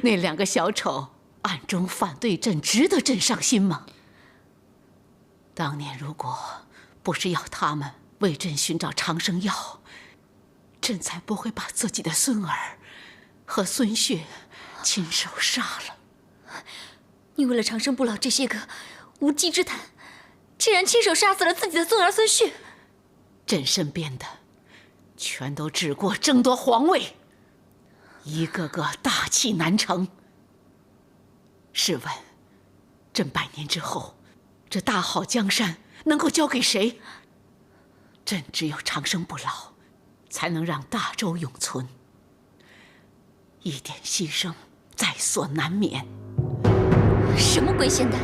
那2个小丑暗中反对朕，值得朕伤心吗？当年如果不是要他们为朕寻找长生药，朕才不会把自己的孙儿和孙婿亲手杀了。你为了长生不老这些个无稽之谈，竟然亲手杀死了自己的孙儿孙婿。朕身边的全都只顾争夺皇位，一个个大器难成。试问，朕100年之后，这大好江山能够交给谁？朕只有长生不老，才能让大周永存。一点牺牲在所难免。什么龟仙丹？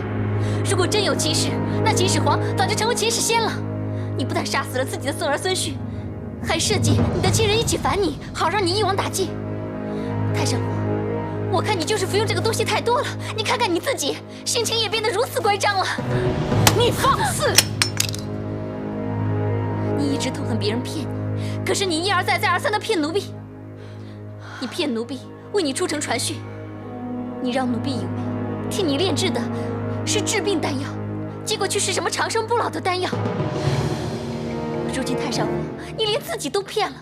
如果真有秦始，那秦始皇早就成为秦始仙了。你不但杀死了自己的孙儿孙婿，还设计你的亲人一起反你，好让你一网打尽。太上皇，我看你就是服用这个东西太多了。你看看你自己，性情也变得如此乖张了。你放肆！你一直痛恨别人骗你，可是你一而再再而三的骗奴婢。你骗奴婢为你出城传讯，你让奴婢以为替你炼制的是治病丹药，结果却是什么长生不老的丹药。如今太上皇，你连自己都骗了，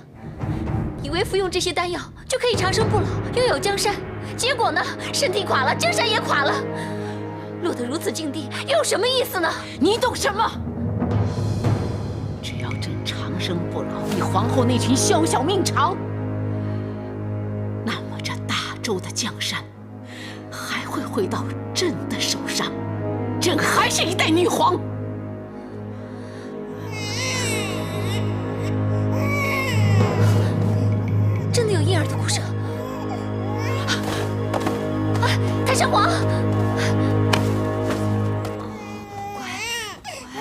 以为服用这些丹药就可以长生不老，拥有江山，结果呢，身体垮了，江山也垮了，落得如此境地，又有什么意思呢？你懂什么？只要朕长生不老，比皇后那群宵小命长，那么这大周的江山还会回到朕的手上，朕还是一代女皇。真的有婴儿的哭声！太上皇，乖啊，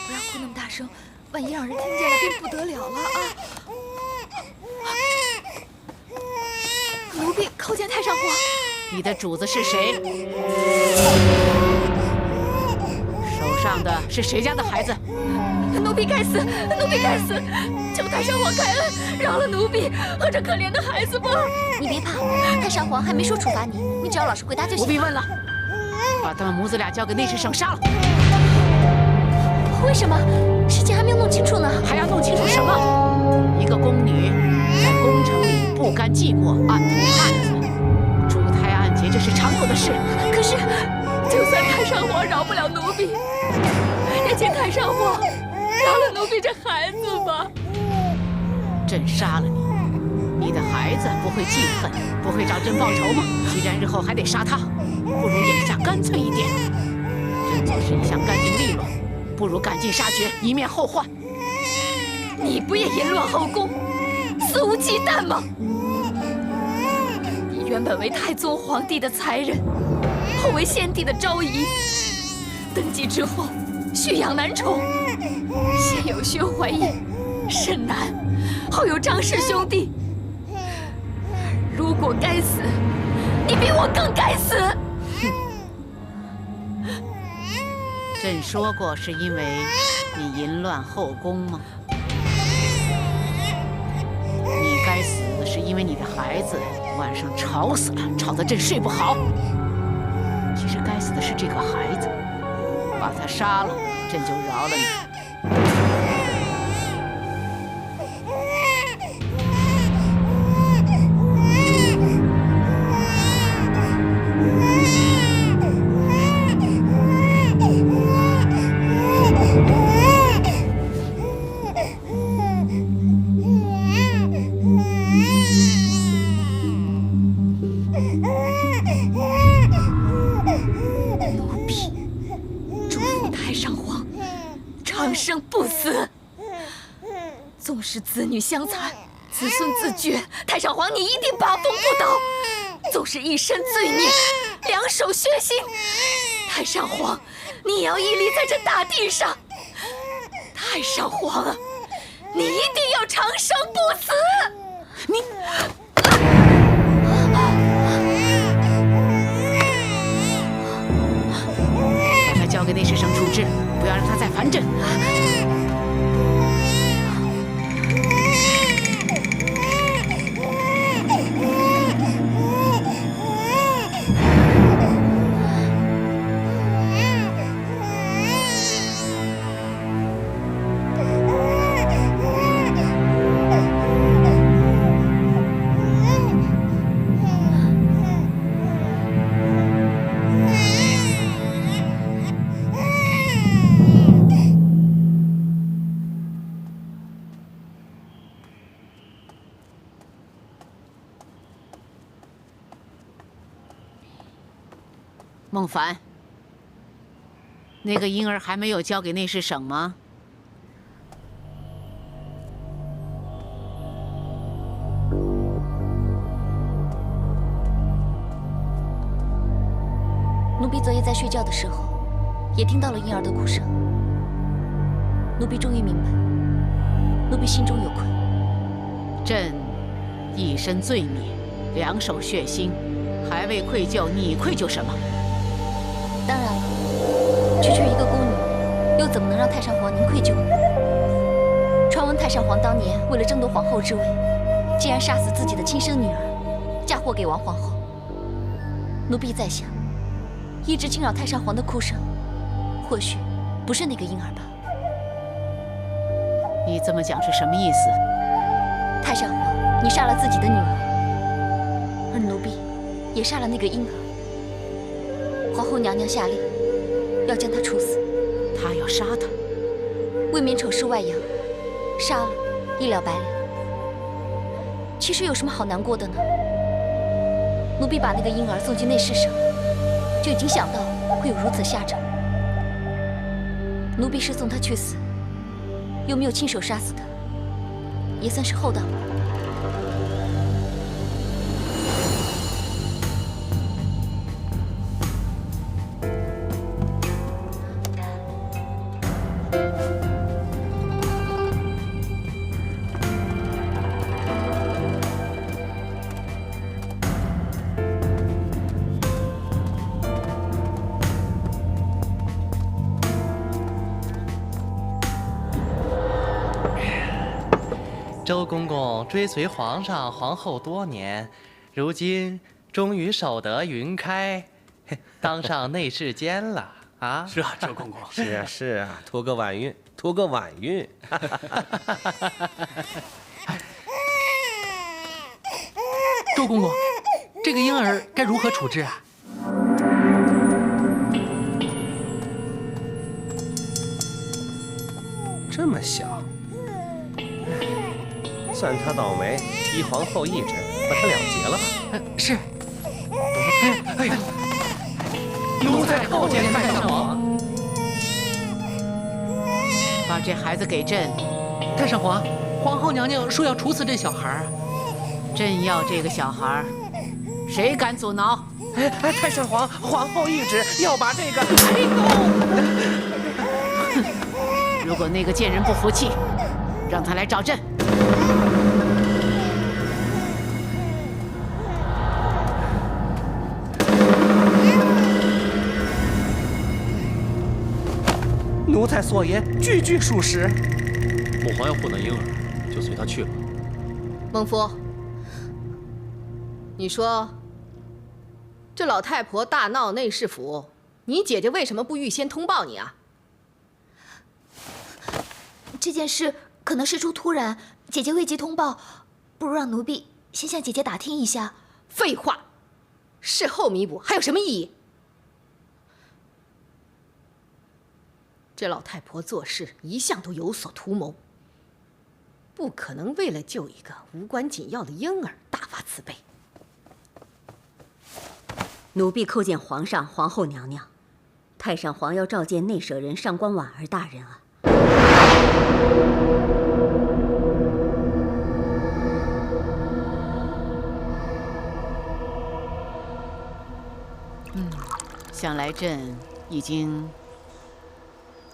不要哭那么大声，万一让人听见了便不得了了啊！奴婢叩见太上皇。你的主子是谁？手上的是谁家的孩子？奴婢该死，奴婢该死！求太上皇开恩，饶了奴婢和这可怜的孩子吧！你别怕，太上皇还没说处罚你，你只要老实回答就行。不必问了，把他们母子俩交给内侍省杀了。为什么？事情还没有弄清楚呢。还要弄清楚什么？一个宫女在宫城里不甘寂寞，暗通汉子，珠胎暗结，这是常有的事。可是，就算太上皇饶不了奴婢，也请太上皇饶了奴婢这孩子吧。朕杀了你，你的孩子不会记恨，不会找朕报仇吗？既然日后还得杀他，不如眼下干脆一点。朕做事一向干净利落，不如赶尽杀绝，以免后患。你不也淫乱后宫，肆无忌惮吗？你原本为太宗皇帝的才人，后为先帝的昭仪，登基之后蓄养男宠，先有薛怀义、沈南，后有张氏兄弟。如果该死，你比我更该死。朕说过是因为你淫乱后宫吗？你该死是因为你的孩子晚上吵死了，吵得朕睡不好。其实该死的是这个孩子，把他杀了，朕就饶了你。纵使子女相残，子孙自绝，太上皇你一定把风不倒。纵使一身罪孽，两手血腥，太上皇你也要屹立在这大地上。太上皇啊，你一定要长生不死！你，把他交给内侍省处置，不要让他再烦朕。孟凡，那个婴儿还没有交给内侍省吗？奴婢昨夜在睡觉的时候，也听到了婴儿的哭声。奴婢终于明白，奴婢心中有愧。朕一身罪孽，两手血腥，还未愧疚，你愧疚什么？当然了，区区一个宫女，又怎么能让太上皇您愧疚呢？传闻太上皇当年为了争夺皇后之位，竟然杀死自己的亲生女儿，嫁祸给王皇后。奴婢在想，一直惊扰太上皇的哭声，或许不是那个婴儿吧。你这么讲是什么意思？太上皇，你杀了自己的女儿，而奴婢也杀了那个婴儿。皇后娘娘下令，要将他处死。他要杀他，未免丑事外扬，杀了一了百了。其实有什么好难过的呢？奴婢把那个婴儿送进内侍省，就已经想到会有如此下场。奴婢是送他去死，又没有亲手杀死他，也算是厚道了。周公公追随皇上皇后多年，如今终于守得云开，当上内侍监了啊！是啊，周公公。是啊是啊，图个晚运，图个晚运。周公公，这个婴儿该如何处置啊？这么小，算他倒霉，依皇后懿旨，把他了结了吧。是。哎呀，奴才叩见太上皇。把这孩子给朕。太上皇，皇后娘娘说要处死这小孩啊。朕要这个小孩，谁敢阻挠？太上皇，皇后懿旨要把这个。如果那个贱人不服气，让他来找朕。奴才所言句句属实。母皇要护那婴儿，就随他去了。孟夫，你说这老太婆大闹内侍府，你姐姐为什么不预先通报你啊？这件事可能事出突然，姐姐未及通报，不如让奴婢先向姐姐打听一下。废话，事后弥补还有什么意义？这老太婆做事一向都有所图谋，不可能为了救一个无关紧要的婴儿大发慈悲。奴婢叩见皇上、皇后娘娘，太上皇要召见内舍人上官婉儿大人啊。想来朕已经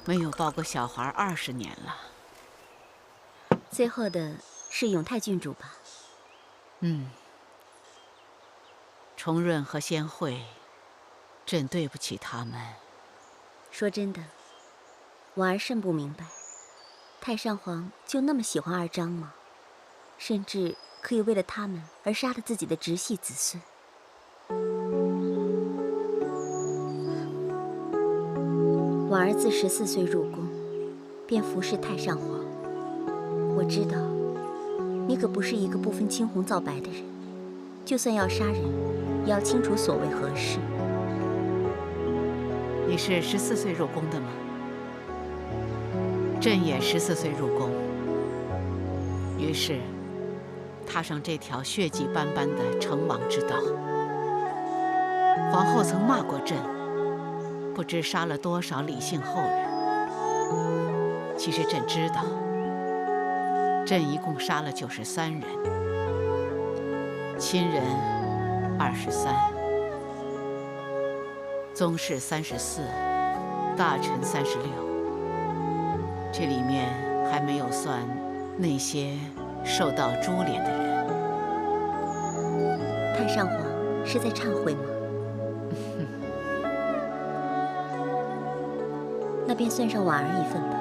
没有抱过小孩20年了。最后的是永泰郡主吧？重润和仙惠，朕对不起他们。说真的，婉儿甚不明白，太上皇就那么喜欢二张吗？甚至可以为了他们而杀了自己的直系子孙。婉儿自14岁入宫，便服侍太上皇。我知道，你可不是一个不分青红皂白的人，就算要杀人，也要清楚所为何事。你是14岁入宫的吗？朕也14岁入宫，于是踏上这条血迹斑斑的成王之道。皇后曾骂过朕，不知杀了多少李姓后人。其实朕知道，朕一共杀了93人，亲人23，宗室34，大臣36。这里面还没有算那些受到株连的人。太上皇是在忏悔吗？那便算上婉儿一份吧。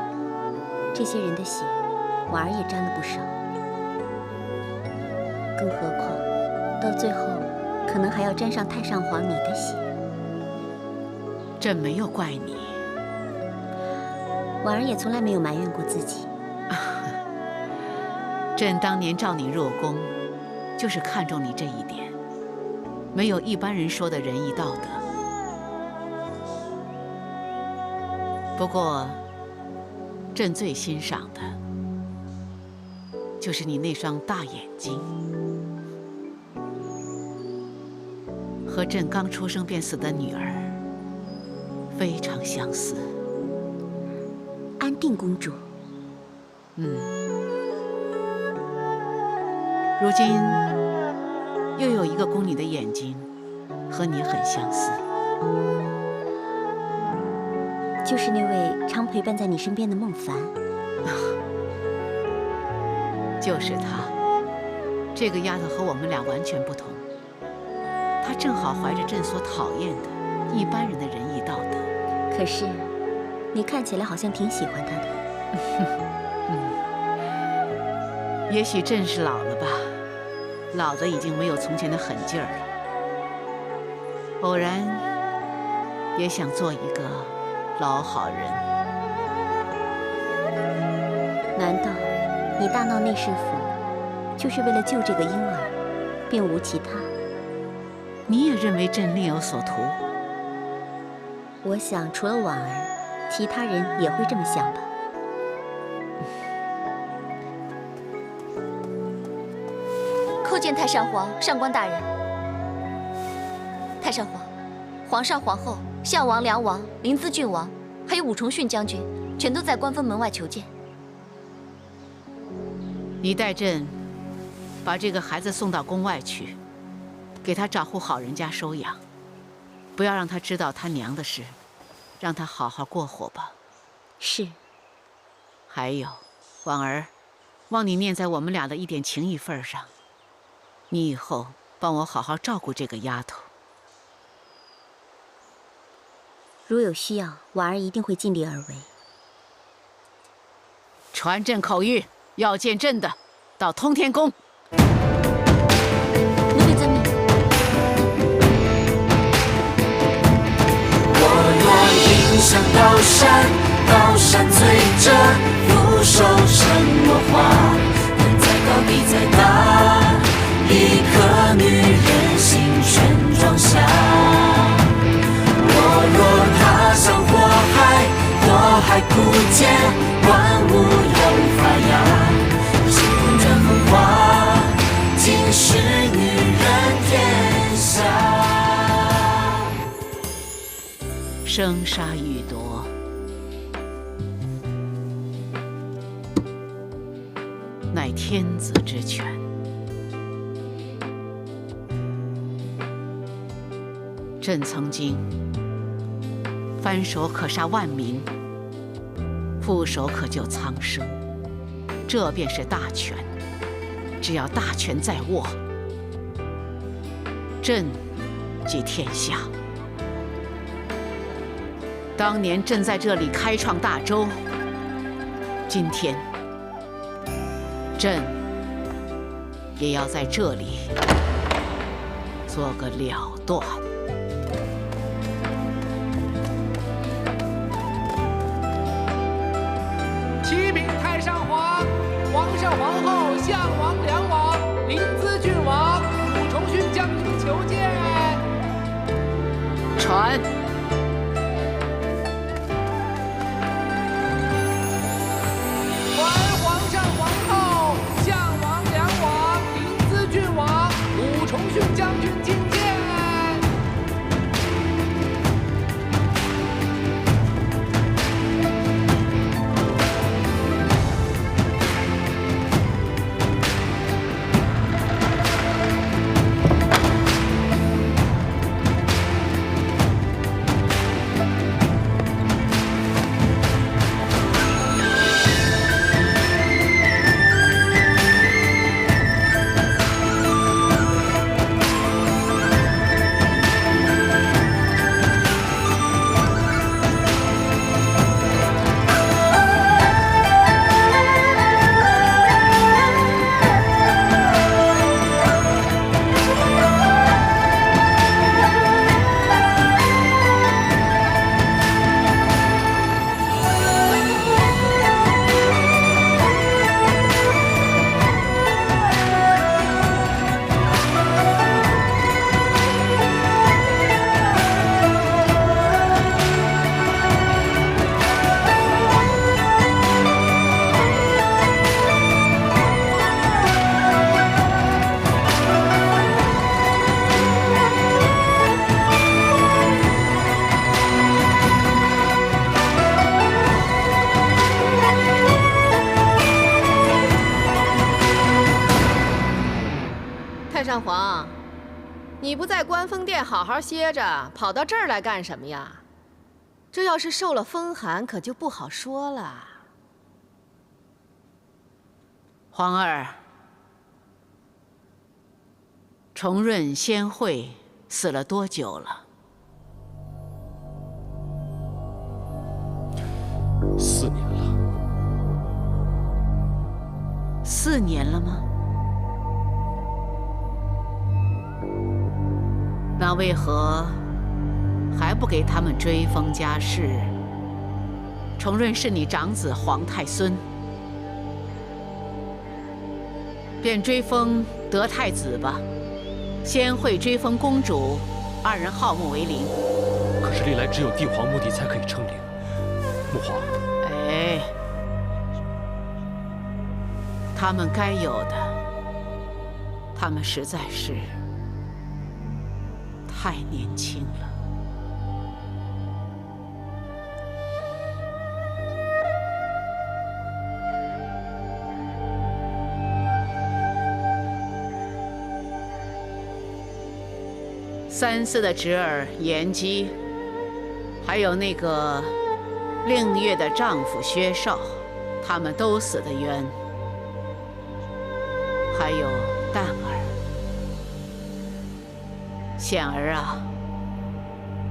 这些人的血，婉儿也沾了不少。更何况，到最后，可能还要沾上太上皇你的血。朕没有怪你。婉儿也从来没有埋怨过自己。朕当年召你入宫，就是看中你这一点，没有一般人说的仁义道德。不过，朕最欣赏的，就是你那双大眼睛，和朕刚出生便死的女儿非常相似。安定公主。如今又有一个宫女的眼睛和你很相似，就是那位常陪伴在你身边的孟凡。就是她。这个丫头和我们俩完全不同，她正好怀着朕所讨厌的一般人的仁义道德。可是，你看起来好像挺喜欢她的。也许朕是老了吧，老的已经没有从前的狠劲儿了。偶然也想做一个老好人。难道你大闹内侍府，就是为了救这个婴儿，并无其他？你也认为朕另有所图？我想，除了婉儿，其他人也会这么想吧。叩见太上皇、上官大人。太上皇、皇上、皇后、项王、梁王、临淄郡王，还有武重训将军，全都在官封门外求见。你带朕把这个孩子送到宫外去，给他找户好人家收养，不要让他知道他娘的事，让他好好过活吧。是。还有，婉儿，望你念在我们俩的一点情谊份上，你以后帮我好好照顾这个丫头。如有需要，婉儿一定会尽力而为。传朕口谕，要见朕的，到通天宫。奴婢遵命。我若迎向高山，高山醉着俯首沉默花，天再高地再大，一颗女人心全装下。我若踏上火海，火海枯竭，万物又发芽，星空转风华，尽是女人天下。生杀予夺，乃天子之权。朕曾经翻手可杀万民，覆手可救苍生，这便是大权。只要大权在握，朕即天下。当年朕在这里开创大周，今天朕也要在这里做个了断。启禀太上皇、皇上、皇后、项王、梁王、临淄郡王、武重训将军求见。传。皇上、皇后、项王、梁王、临淄郡王、武重训将军觐见。你不在观风殿好好歇着，跑到这儿来干什么呀？这要是受了风寒，可就不好说了。皇儿，重润先惠死了多久了？4年了。4年了吗？那为何还不给他们追封家世？重润是你长子皇太孙，便追封德太子吧。先会追封公主，2人号墓为陵。可是历来只有帝皇墓地才可以称陵。母皇，哎，他们该有的，他们实在是太年轻了。3嗣的侄儿延基，还有那个令月的丈夫薛绍，他们都死得冤。还有淡儿，显儿啊，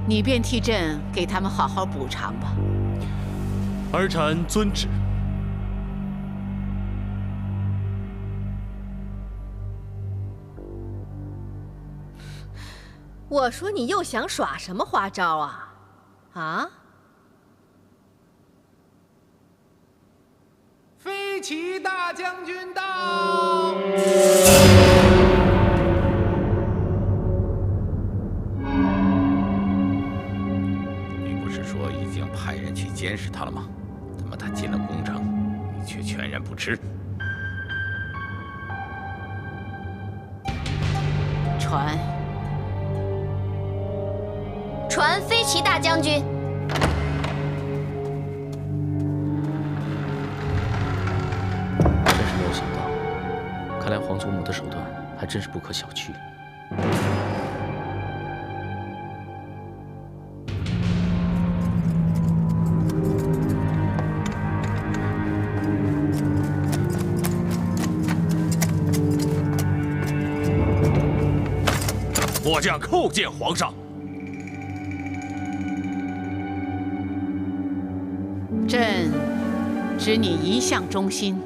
你便替朕给他们好好补偿吧。儿臣遵旨。我说你又想耍什么花招啊？啊？飞骑大将军到！你不是说已经派人去监视他了吗？怎么他进了宫城，你却全然不知？传飞骑大将军。真是没有想到，看来皇祖母的手段还真是不可小觑。末将叩见皇上。朕知你一向忠心，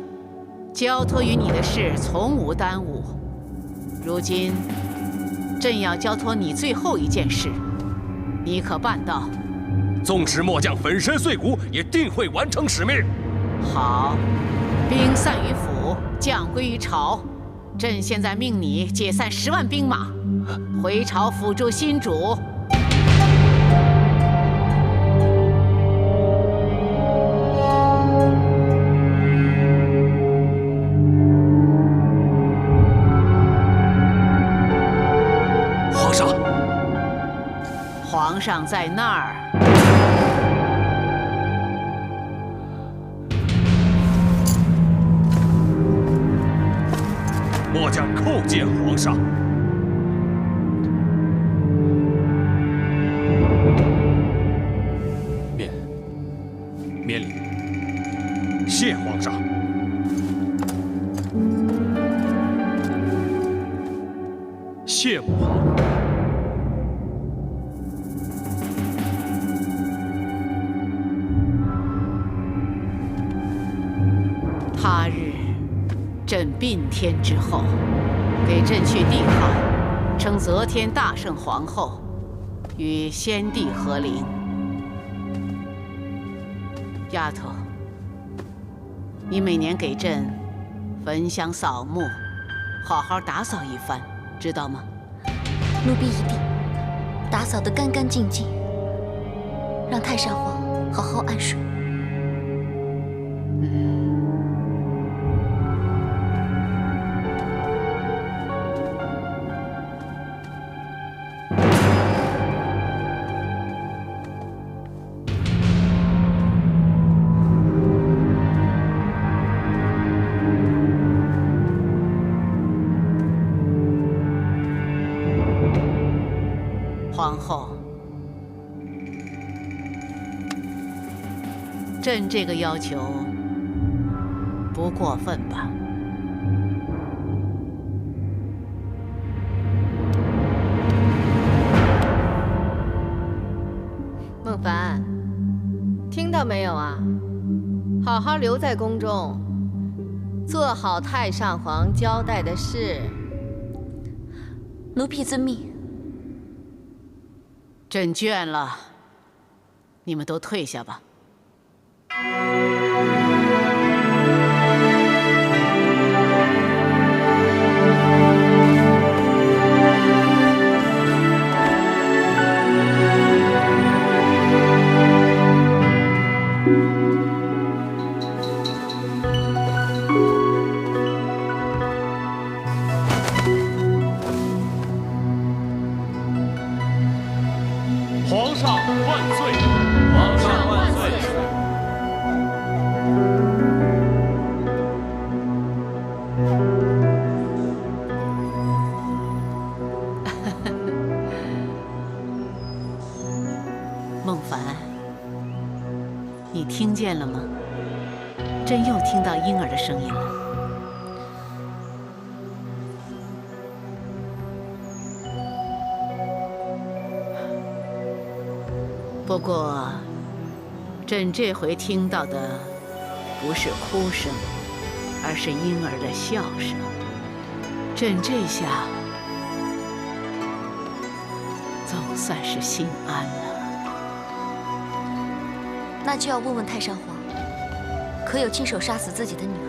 交托于你的事从无耽误。如今，朕要交托你最后一件事，你可办到？纵使末将粉身碎骨，也定会完成使命。好，兵散于府，将归于朝。朕现在命你解散10万兵马，回朝辅助新主。皇上，皇上在那儿。末将叩见皇上。免礼。谢皇上。谢母皇。他日，朕并天之后，给朕去帝号，称则天大圣皇后，与先帝合陵。丫头，你每年给朕焚香扫墓，好好打扫一番，知道吗？奴婢一定打扫得干干净净，让太上皇好好安睡。皇后，朕这个要求不过分吧？孟凡，听到没有啊？好好留在宫中，做好太上皇交代的事。奴婢遵命。朕倦了，你们都退下吧。皇上万岁！皇上万岁！孟凡，你听见了吗？朕又听到婴儿的声音了。不过，朕这回听到的不是哭声，而是婴儿的笑声。朕这下总算是心安了。那就要问问太上皇，可有亲手杀死自己的女儿？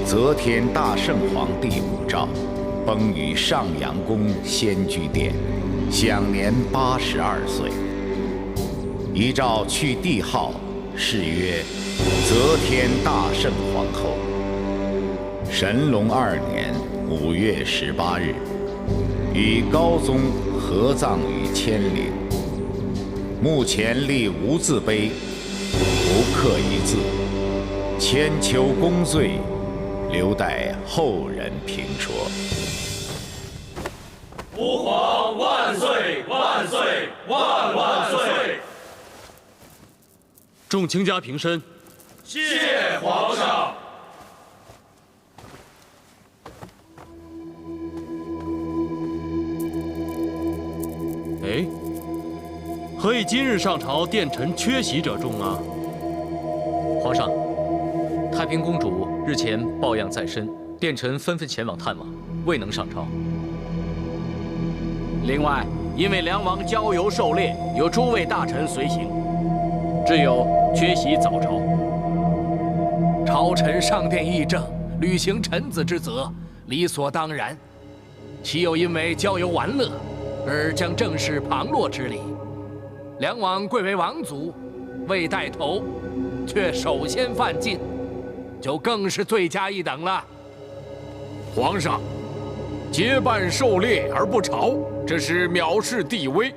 则天大圣皇帝武曌，崩于上阳宫仙居殿，享年82岁。依诏去帝号，谥曰则天大圣皇后。神龙2年5月18日，与高宗合葬于千陵。墓前立无字碑，不刻一字，千秋功罪，留待后人评说。吾皇万岁万岁万万岁！众卿家平身。谢皇上。何以今日上朝殿臣缺席者众啊？皇上，太平公主日前抱恙在身，殿臣纷纷前往探望，未能上朝。另外，因为梁王郊游狩猎，有诸位大臣随行，只有缺席早朝。朝臣上殿议政，履行臣子之责，理所当然，岂有因为郊游玩乐而将政事旁落之理？梁王贵为王族，未带头，却首先犯禁，就更是罪加一等了。皇上，结伴狩猎而不朝，这是藐视帝威。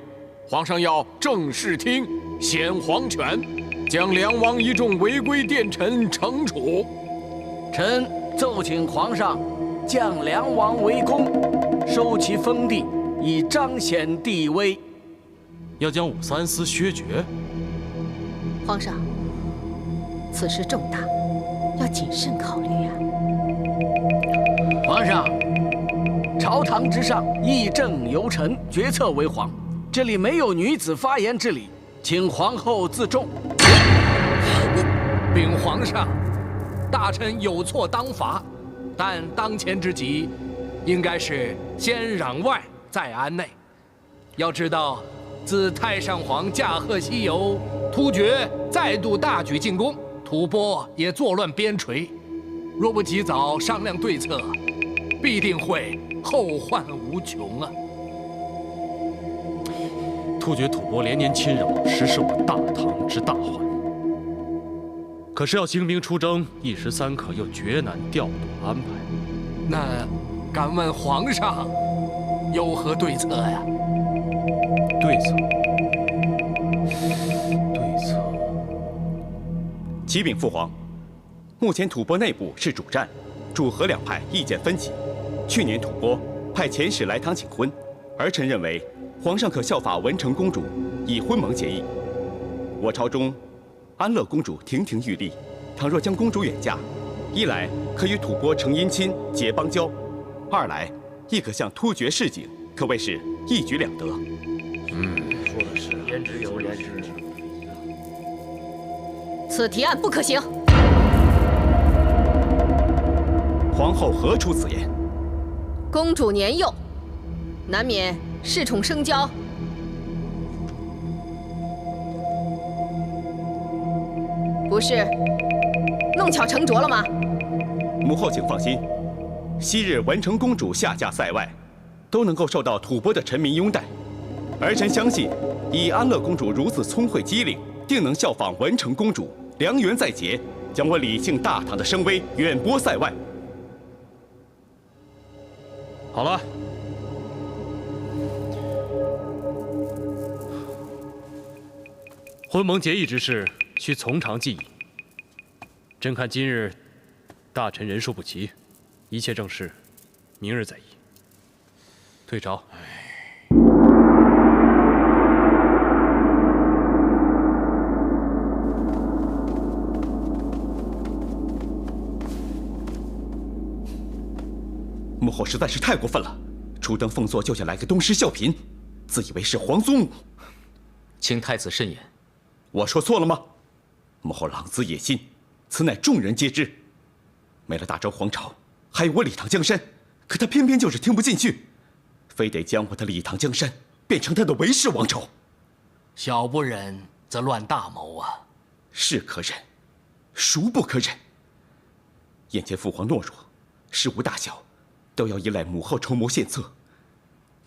皇上要正视听，显皇权，将梁王一众违规殿臣惩处。臣奏请皇上降梁王为公，收其封地，以彰显帝威。要将武三思削爵？皇上，此事重大，要谨慎考虑啊。皇上，朝堂之上，议政由臣，决策为皇，这里没有女子发言之理，请皇后自重。禀皇上，大臣有错当罚，但当前之急，应该是先攘外，再安内。要知道，自太上皇驾鹤西游，突厥再度大举进攻，吐蕃也作乱边陲。若不及早商量对策，必定会后患无穷啊！突厥吐蕃连年侵扰，实是我大唐之大患。可是要兴兵出征，一时三刻又绝难调度安排。那敢问皇上有何对策呀？对策？启禀父皇，目前吐蕃内部是主战，主和两派意见分歧。去年吐蕃派遣使来唐请婚，儿臣认为皇上可效法文成公主，以婚盟结义。我朝中安乐公主亭亭玉立，倘若将公主远嫁，一来可与吐蕃成姻亲结邦交，二来亦可向突厥示警，可谓是一举两得。说的是，言之有理。此提案不可行。皇后何出此言？公主年幼，难免恃宠生骄。不是弄巧成拙了吗？母后请放心，昔日文成公主下嫁塞外，都能够受到吐蕃的臣民拥戴。儿臣相信，以安乐公主如此聪慧机灵，定能效仿文成公主，良缘在结，将我李姓大唐的声威远播塞外。好了，婚盟结义之事需从长计议。朕看今日大臣人数不齐，一切正事明日再议。退朝。母后实在是太过分了，初登凤座就想来个东施效颦，自以为是皇祖母。请太子慎言。我说错了吗？母后狼子野心，此乃众人皆知。没了大周皇朝，还有我李唐江山，可他偏偏就是听不进去，非得将我的李唐江山变成他的韦氏王朝。小不忍则乱大谋啊！是可忍，孰不可忍？眼见父皇懦弱，事无大小都要依赖母后筹谋献策，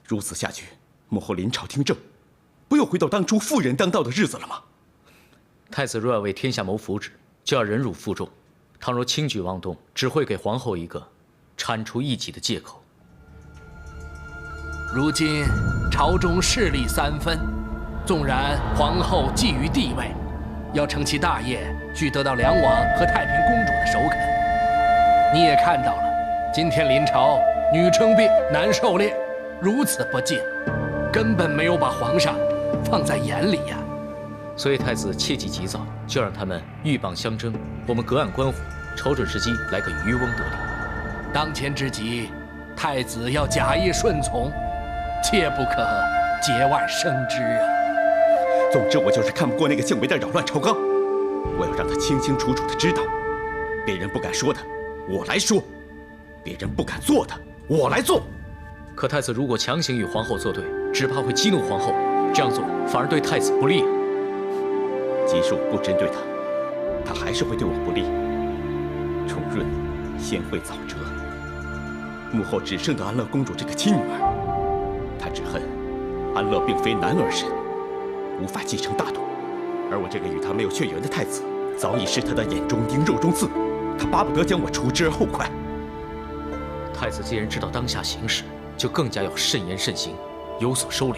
如此下去，母后临朝听政，不又回到当初妇人当道的日子了吗？太子若要为天下谋福祉，就要忍辱负重。倘若轻举妄动，只会给皇后一个铲除异己的借口。如今朝中势力三分，纵然皇后觊觎地位，要成其大业，需得到梁王和太平公主的首肯。你也看到了，今天临朝，女称病，男狩猎，如此不敬，根本没有把皇上放在眼里呀。所以太子切忌急躁，就让他们鹬蚌相争，我们隔岸观火，瞅准时机来个渔翁得利。当前之急，太子要假意顺从，切不可节外生枝啊！总之，我就是看不过那个姓韦的扰乱朝纲，我要让他清清楚楚的知道，别人不敢说的，我来说；别人不敢做的，我来做。可太子如果强行与皇后作对，只怕会激怒皇后，这样做反而对太子不利。即使我不针对他，他还是会对我不利。宠润先会早折，母后只生得安乐公主这个亲女儿，她只恨安乐并非男儿身，无法继承大统，而我这个与他没有血缘的太子，早已是他的眼中钉肉中刺，他巴不得将我除之而后快。太子既然知道当下形势，就更加要慎言慎行，有所收敛。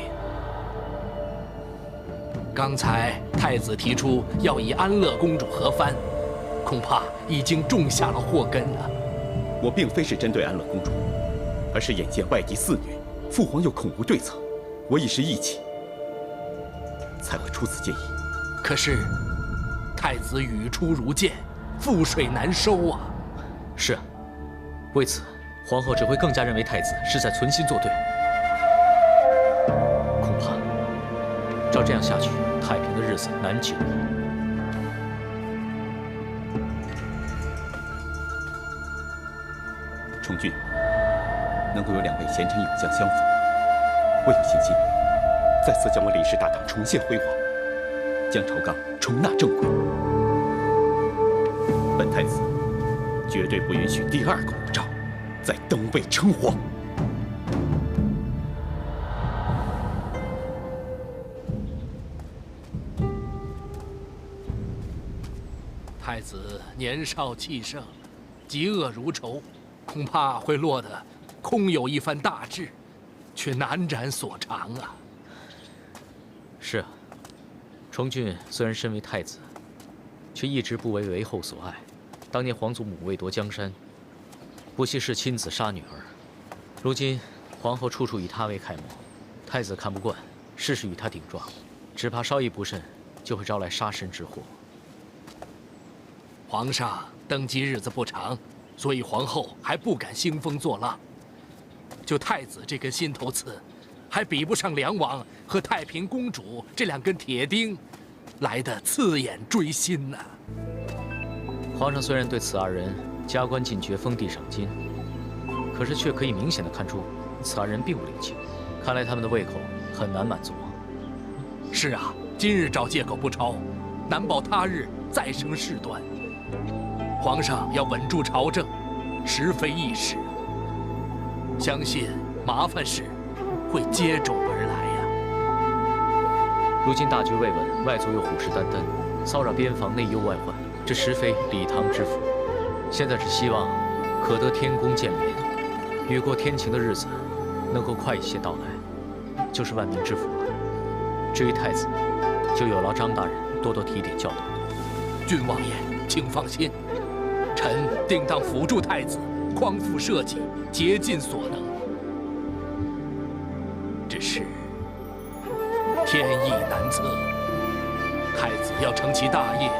刚才太子提出要与安乐公主和番，恐怕已经种下了祸根了。我并非是针对安乐公主，而是眼见外敌肆虐，父皇又恐无对策，我一时意气，才会出此建议。可是，太子语出如剑，覆水难收啊！是啊，为此，皇后只会更加认为太子是在存心作对。恐怕，照这样下去，太平的日子难久。宠俊，能够有2位贤臣勇将相辅，我有信心再次将我李氏大唐重现辉煌，将朝纲重纳正轨。本太子绝对不允许第2个武曌再登位称皇。太子年少气盛，嫉恶如仇，恐怕会落得空有一番大志，却难展所长啊。是啊，崇俊虽然身为太子，却一直不为韦后所爱。当年皇祖母为夺江山，不惜视亲子杀女儿。如今皇后处处以他为楷模，太子看不惯，事事与他顶撞，只怕稍一不慎，就会招来杀身之祸。皇上登基日子不长，所以皇后还不敢兴风作浪。就太子这根心头刺，还比不上梁王和太平公主这2根铁钉来的刺眼锥心呐。皇上虽然对此2人加官进爵、封地赏金，可是却可以明显的看出此2人并不领情，看来他们的胃口很难满足。是啊，今日找借口不抄，难保他日再生事端。皇上要稳住朝政，实非易事。相信麻烦事会接踵而来呀。如今大局未稳，外族又虎视眈眈，骚扰边防，内忧外患，这实非李唐之福。现在只希望可得天公见怜，雨过天晴的日子能够快一些到来，就是万民之福了。至于太子，就有劳张大人多多提点教导。郡王爷，请放心，臣定当辅助太子，匡扶社稷，竭尽所能。只是天意难测，太子要成其大业，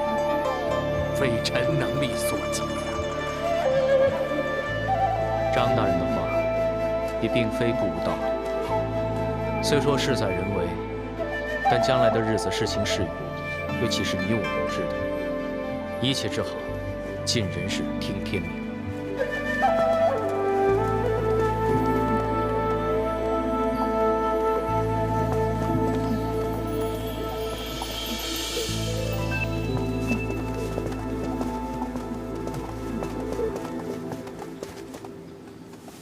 非臣能力所及呀。张大人的话也并非不无道理。虽说事在人为，但将来的日子是晴是雨，又岂是你我能知的？一切之好，尽人事听天命。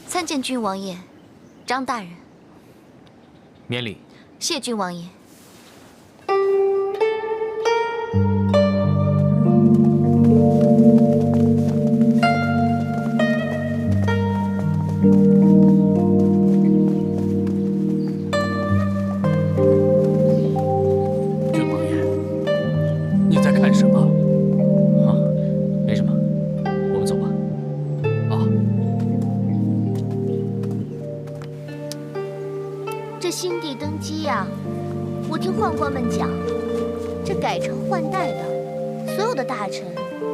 参见郡王爷，张大人。免礼。谢郡王爷。郡王爷，你在看什么？啊，没什么，我们走吧。这新帝登基呀，我听宦官们讲，这改朝换代的，所有的大臣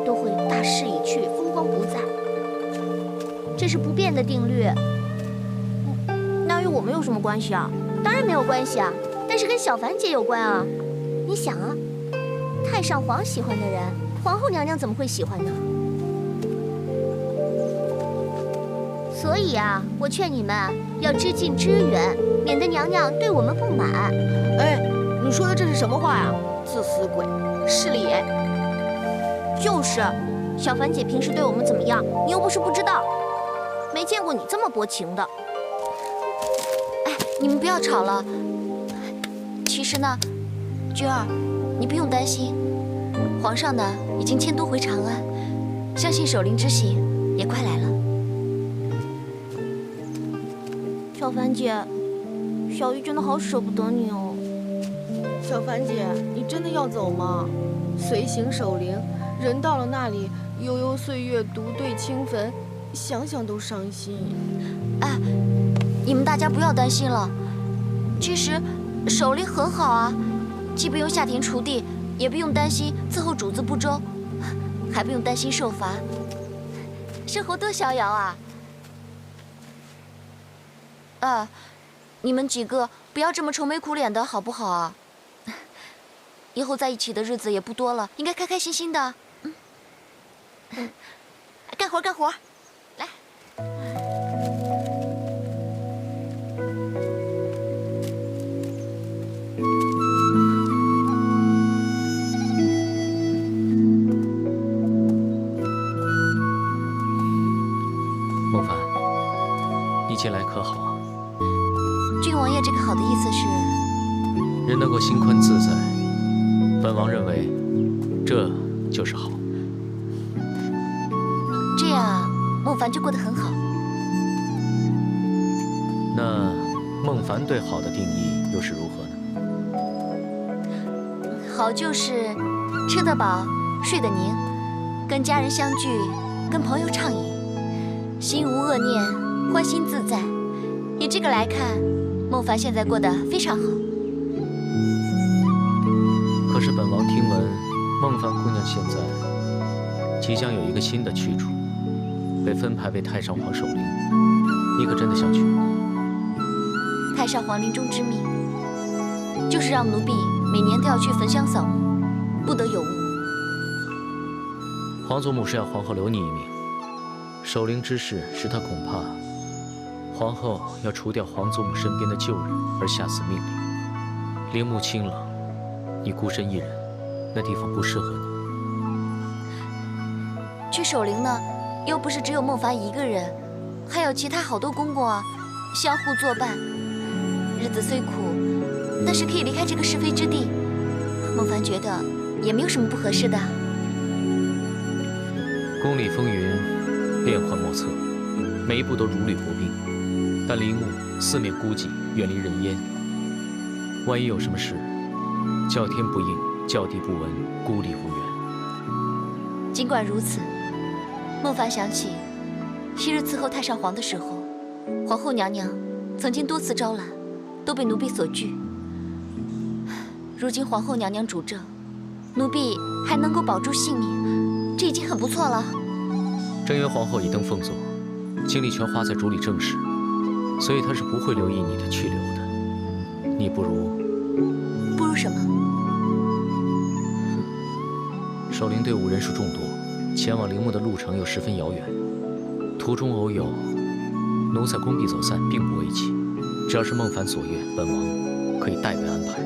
都会大势已去，风光不再，这是不变的定律。那与我们有什么关系啊？当然没有关系啊，但是跟小凡姐有关啊。你想啊，太上皇喜欢的人，皇后娘娘怎么会喜欢呢？所以啊，我劝你们要知进知远，免得娘娘对我们不满。哎，你说的这是什么话呀？自私鬼，失礼！就是，小凡姐平时对我们怎么样，你又不是不知道，没见过你这么薄情的。哎，你们不要吵了。其实呢，君儿，你不用担心，皇上呢已经迁都回长安，相信守灵之行也快来了。小凡姐，小玉真的好舍不得你哦。小凡姐，你真的要走吗？随行守灵，人到了那里，悠悠岁月，独对清坟，想想都伤心。哎，你们大家不要担心了。其实守灵很好啊，既不用下田锄地，也不用担心伺候主子不周，还不用担心受罚，生活多逍遥啊！你们几个不要这么愁眉苦脸的好不好啊？以后在一起的日子也不多了，应该开开心心的。干活干活，来。孟凡，你近来可好啊？郡王爷这个好的意思是，人能够心宽自在，本王认为这就是好。这样孟凡就过得很好。那孟凡对好的定义又是如何呢？好就是吃得饱，睡得宁，跟家人相聚，跟朋友畅饮，心无恶念，欢心自在。以这个来看，孟凡现在过得非常好。可是本王听闻，孟凡姑娘现在即将有一个新的去处，被分派为太上皇守灵。你可真的想去？太上皇临终之命，就是让奴婢每年都要去焚香扫墓，不得有误。皇祖母是要皇后留你一命，守灵之事使她恐怕皇后要除掉皇祖母身边的旧人而下此命令。陵墓清冷，你孤身一人，那地方不适合你。去守灵呢，又不是只有孟凡一个人，还有其他好多公公啊，相互作伴。日子虽苦，但是可以离开这个是非之地。孟凡觉得也没有什么不合适的。宫里风云变幻莫测，每一步都如履薄冰。但陵墓四面孤寂，远离人烟，万一有什么事，叫天不应，叫地不闻，孤立无援。尽管如此，孟凡想起昔日伺候太上皇的时候，皇后娘娘曾经多次招揽，都被奴婢所拒。如今皇后娘娘主政，奴婢还能够保住性命，这已经很不错了。正因为皇后已登凤座，精力全花在主理政事，所以她是不会留意你的去留的。你不如什么？守灵队伍人数众多，前往陵墓的路程又十分遥远，途中偶有奴才公必走散，并不为奇。只要是孟凡所愿，本王可以代为安排。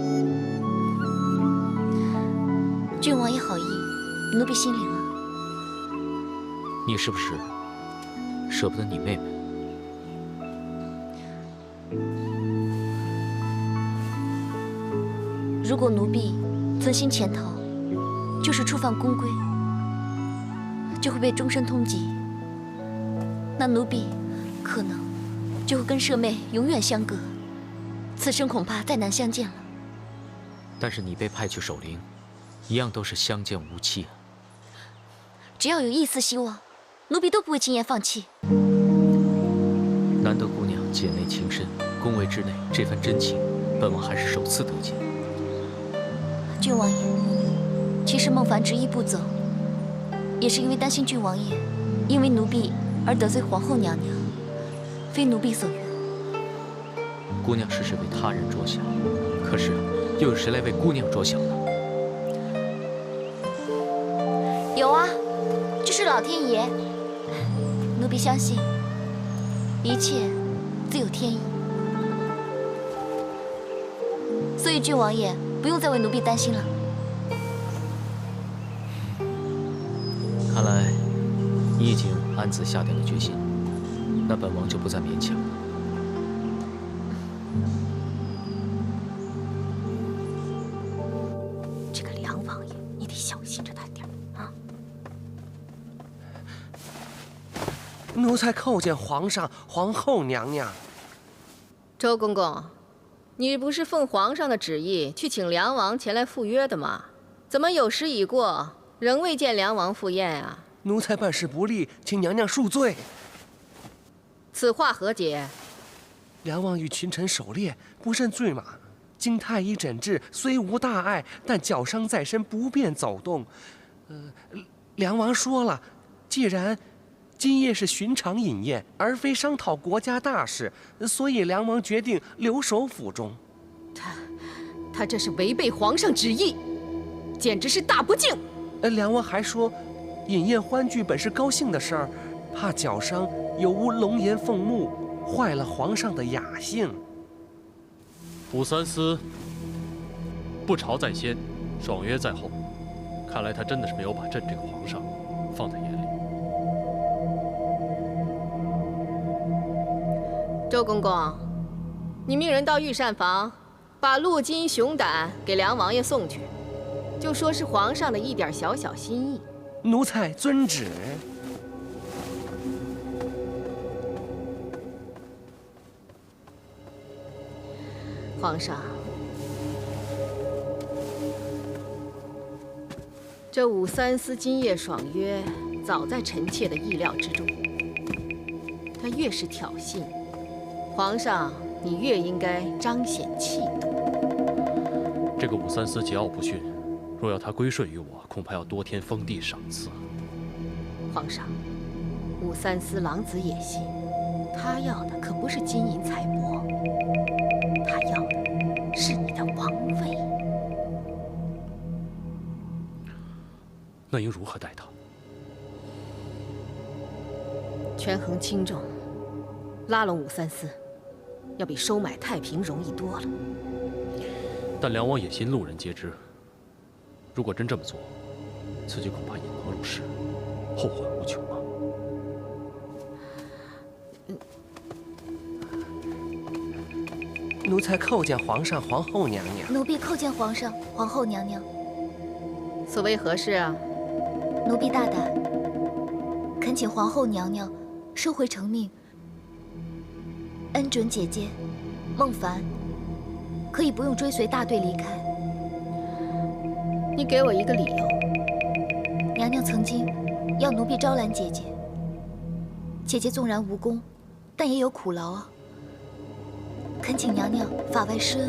郡王爷好意，奴婢心领了。你是不是舍不得你妹妹？如果奴婢存心潜逃，就是触犯宫规，就会被终身通缉。那奴婢可能就会跟舍妹永远相隔，此生恐怕再难相见了。但是你被派去守灵，一样都是相见无期啊。只要有一丝希望，奴婢都不会轻言放弃。难得姑娘姐内情深，宫闱之内这番真情，本王还是首次得见。郡王爷，其实孟凡执意不走，也是因为担心郡王爷因为奴婢而得罪皇后娘娘，非奴婢所愿。姑娘事事为他人着想，可是又有谁来为姑娘着想呢？有啊，这是老天爷。奴婢相信，一切自有天意。所以郡王爷不用再为奴婢担心了。看来你已经暗自下定了决心，那本王就不再勉强了。这个梁王爷，你得小心着他点啊！奴才叩见皇上、皇后娘娘。周公公，你不是奉皇上的旨意去请梁王前来赴约的吗？怎么有时已过，仍未见梁王赴宴啊？奴才办事不力，请娘娘恕罪。此话何解？梁王与群臣狩猎，不慎坠马，经太医诊治，虽无大碍，但脚伤在身，不便走动。梁王说了，既然今夜是寻常饮宴，而非商讨国家大事，所以梁王决定留守府中。他这是违背皇上旨意，简直是大不敬。梁王还说，饮宴欢聚本是高兴的事儿，怕脚伤有无龙颜凤目，坏了皇上的雅兴。武三思不朝在先，爽约在后，看来他真的是没有把朕这个皇上放在眼里。周公公，你命人到御膳房，把鹿筋、熊胆给梁王爷送去，就说是皇上的一点小小心意。奴才遵旨。皇上，这武三思今夜爽约，早在臣妾的意料之中。他越是挑衅，皇上你越应该彰显气度。这个武三思桀骜不驯，若要他归顺于我，恐怕要多添封地赏赐。皇上，武三思狼子野心，他要的可不是金银财帛，他要的是你的王位。那应如何待他？权衡轻重，拉拢武三思，要比收买太平容易多了。但梁王野心，路人皆知。如果真这么做，此举恐怕引狼入室，后患无穷啊！奴才叩见皇上、皇后娘娘。奴婢叩见皇上、皇后娘娘。所谓何事啊？奴婢大胆，恳请皇后娘娘收回成命，恩准姐姐孟凡可以不用追随大队离开。你给我一个理由。娘娘曾经要奴婢招揽姐姐，姐姐纵然无功，但也有苦劳啊。恳请娘娘法外施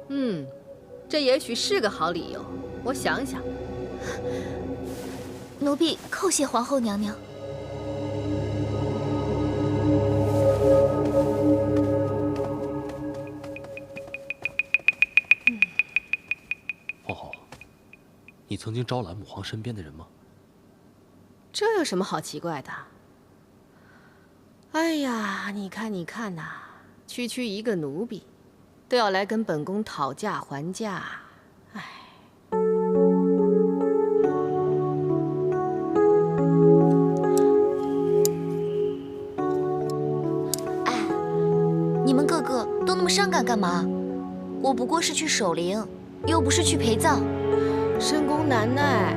恩。这也许是个好理由，我想想。奴婢叩谢皇后娘娘。皇后，你曾经招揽母皇身边的人吗？这有什么好奇怪的？哎呀，你看呐，区区一个奴婢，都要来跟本宫讨价还价，哎。你们个个都那么伤感干嘛？我不过是去守灵，又不是去陪葬。深宫难耐，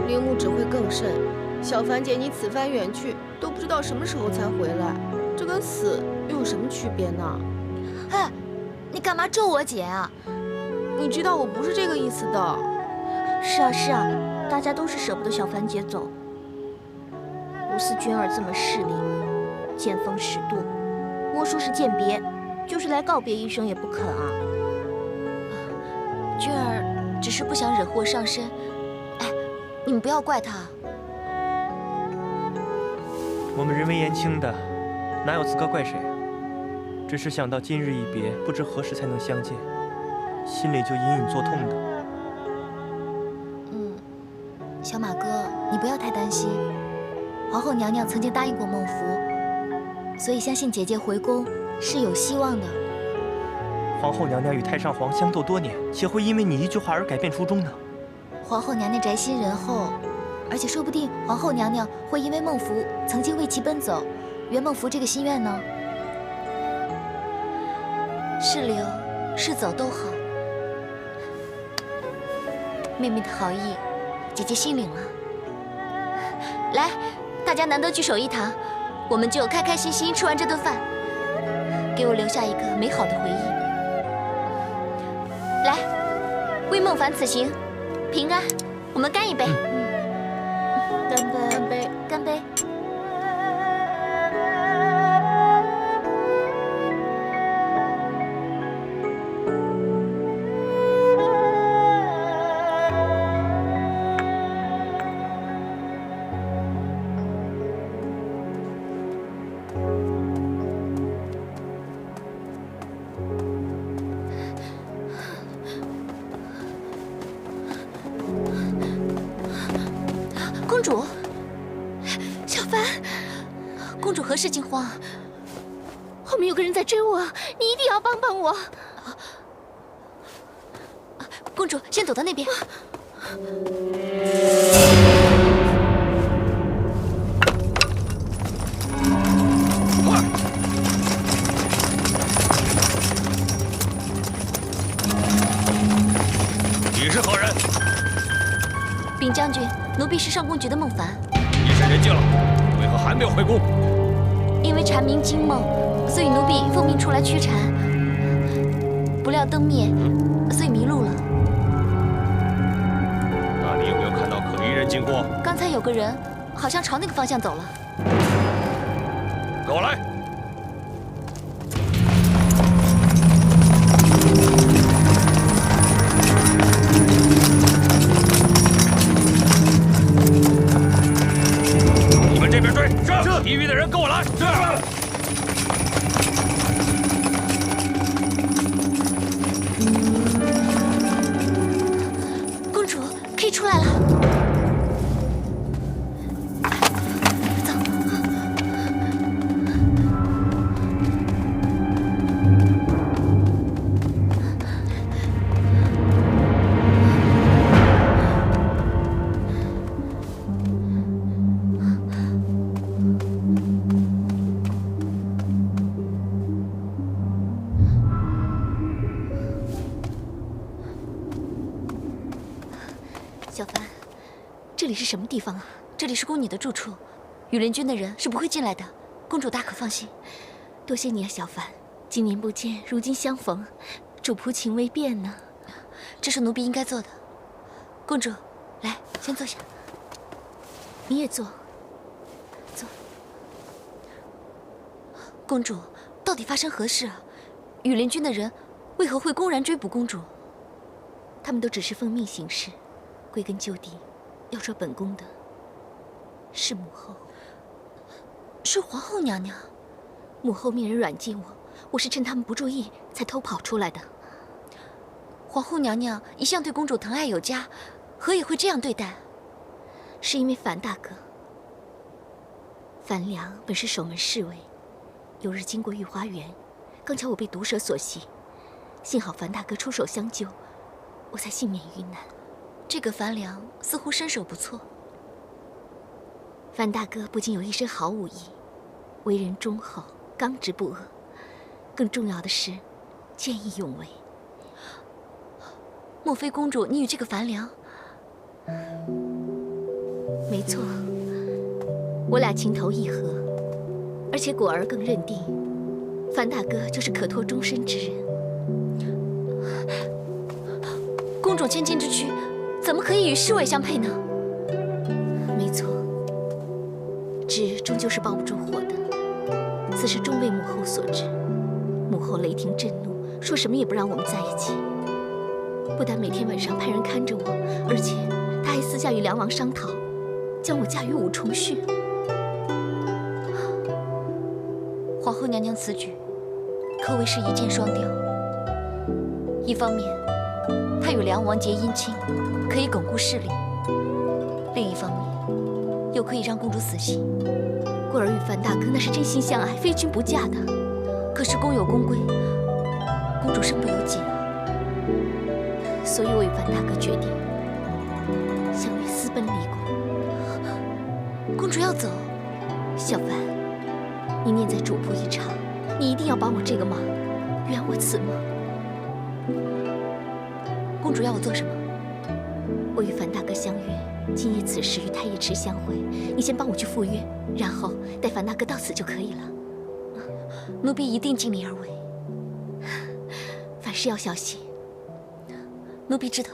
陵墓只会更甚。小凡姐，你此番远去，都不知道什么时候才回来，这跟死又有什么区别呢？哎，你干嘛咒我姐啊？你知道我不是这个意思的。是啊，大家都是舍不得小凡姐走。不似君儿这么势利，见风使舵。莫说是饯别，就是来告别一声也不肯啊。君儿只是不想惹祸上身。哎，你们不要怪他。我们人微言轻的，哪有资格怪谁啊？只是想到今日一别，不知何时才能相见，心里就隐隐作痛的。小马哥，你不要太担心。皇后娘娘曾经答应过孟福，所以相信姐姐回宫是有希望的。皇后娘娘与太上皇相斗多年，岂会因为你一句话而改变初衷呢？皇后娘娘宅心仁厚，而且说不定皇后娘娘会因为孟福曾经为其奔走，圆孟福这个心愿呢。是留是走都好。妹妹的好意，姐姐心领了。来，大家难得聚首一堂，我们就开开心心吃完这顿饭，给我留下一个美好的回忆。来，为孟凡此行平安，我们干一杯！干杯！干杯！干杯！公主，小凡，公主何事惊慌？后面有个人在追我，你一定要帮帮我。公主，先躲到那边。你是何人？禀将军，奴婢是上宫局的孟凡。夜深人静了，为何还没有回宫？因为蝉鸣惊梦，所以奴婢奉命出来驱蝉。不料灯灭，所以迷路了。那你有没有看到可疑人经过？刚才有个人，好像朝那个方向走了。跟我来。你们这边追，是。其余的人跟我来。是。公主，可以出来了。小凡，这里是什么地方啊？这里是宫女的住处，羽林军的人是不会进来的，公主大可放心。多谢你啊，小凡，今年不见，如今相逢，主仆情未变呢。这是奴婢应该做的。公主，来，先坐下。你也坐，坐。公主，到底发生何事啊？羽林军的人为何会公然追捕公主？他们都只是奉命行事。归根究底，要说本宫的是母后，是皇后娘娘。母后命人软禁我，我是趁他们不注意才偷跑出来的。皇后娘娘一向对公主疼爱有加，何以会这样对待？是因为樊大哥。樊良本是守门侍卫，有日经过御花园，刚巧我被毒蛇所袭，幸好樊大哥出手相救，我才幸免于难。这个樊良似乎身手不错。樊大哥不仅有一身好武艺，为人忠厚、刚直不阿，更重要的是见义勇为。莫非公主你与这个樊良？没错，我俩情投意合，而且果儿更认定樊大哥就是可托终身之人。公主千金之躯，怎么可以与侍卫相配呢？没错，纸终究是包不住火的。此事终为母后所知，母后雷霆震怒，说什么也不让我们在一起。不但每天晚上派人看着我，而且她还私下与梁王商讨，将我嫁与武重训。皇后娘娘此举，可谓是一箭双雕。一方面，她与梁王结姻亲，可以巩固势力；另一方面，又可以让公主死心。桂儿与樊大哥那是真心相爱，非君不嫁的。可是公有公规，公主身不由己啊。所以我与樊大哥决定，相约私奔离宫。公主要走，小樊，你念在主仆一场，你一定要帮我这个忙，圆我此梦。公主要我做什么？我与樊大哥相约，今夜此时与太液池相会。你先帮我去赴约，然后带樊大哥到此就可以了。奴婢一定尽力而为，凡事要小心。奴婢知道。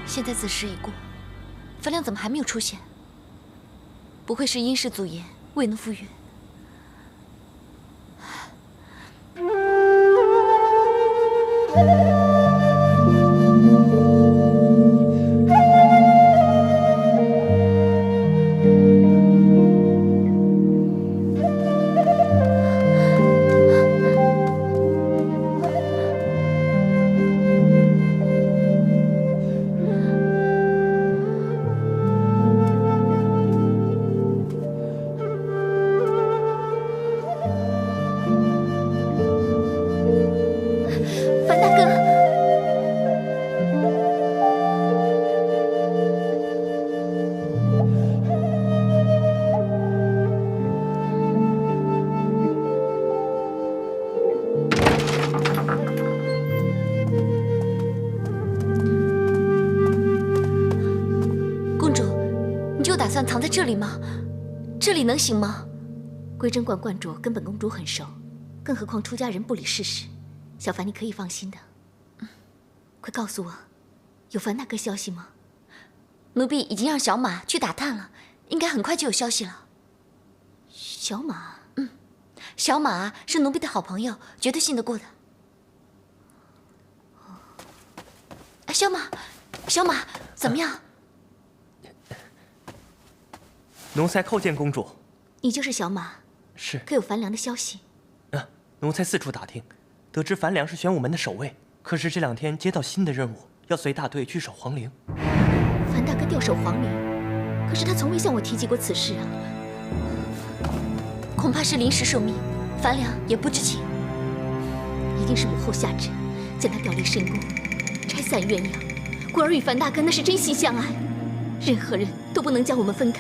现在子时已过，樊良怎么还没有出现？不会是因事阻延，未能赴约？算藏在这里吗？这里能行吗？归真观观主跟本公主很熟，更何况出家人不理世事。小凡，你可以放心的。快告诉我，有樊大哥消息吗？奴婢已经让小马去打探了，应该很快就有消息了。小马，小马是奴婢的好朋友，绝对信得过的。小马，小马，怎么样？奴才叩见公主。你就是小马？是。可有樊良的消息？奴才四处打听，得知樊良是玄武门的守卫，可是这2天接到新的任务，要随大队据守皇陵。樊大哥调守皇陵，可是他从未向我提及过此事啊。恐怕是临时受命，樊良也不知情。一定是母后下旨，将他调离深宫，拆散鸳鸯。果儿与樊大哥那是真心相爱，任何人都不能将我们分开。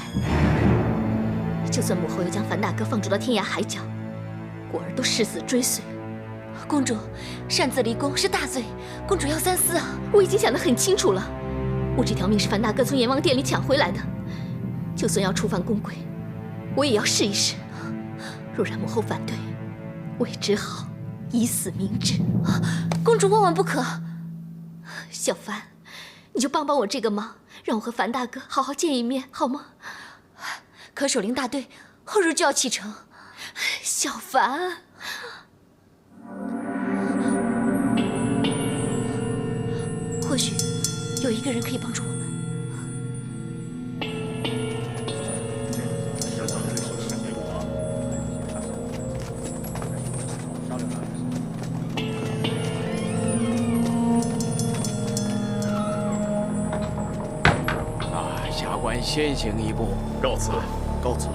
就算母后又将樊大哥放逐到天涯海角，果儿都誓死追随。公主，擅自离宫是大罪，公主要三思啊！我已经想得很清楚了，我这条命是樊大哥从阎王殿里抢回来的，就算要触犯宫规，我也要试一试。若然母后反对，我也只好以死明志。公主万万不可！小凡，你就帮帮我这个忙，让我和樊大哥好好见一面，好吗？可守陵大队后日就要启程。小凡，或许有一个人可以帮助我们。愿先行一步。告辞，告辞。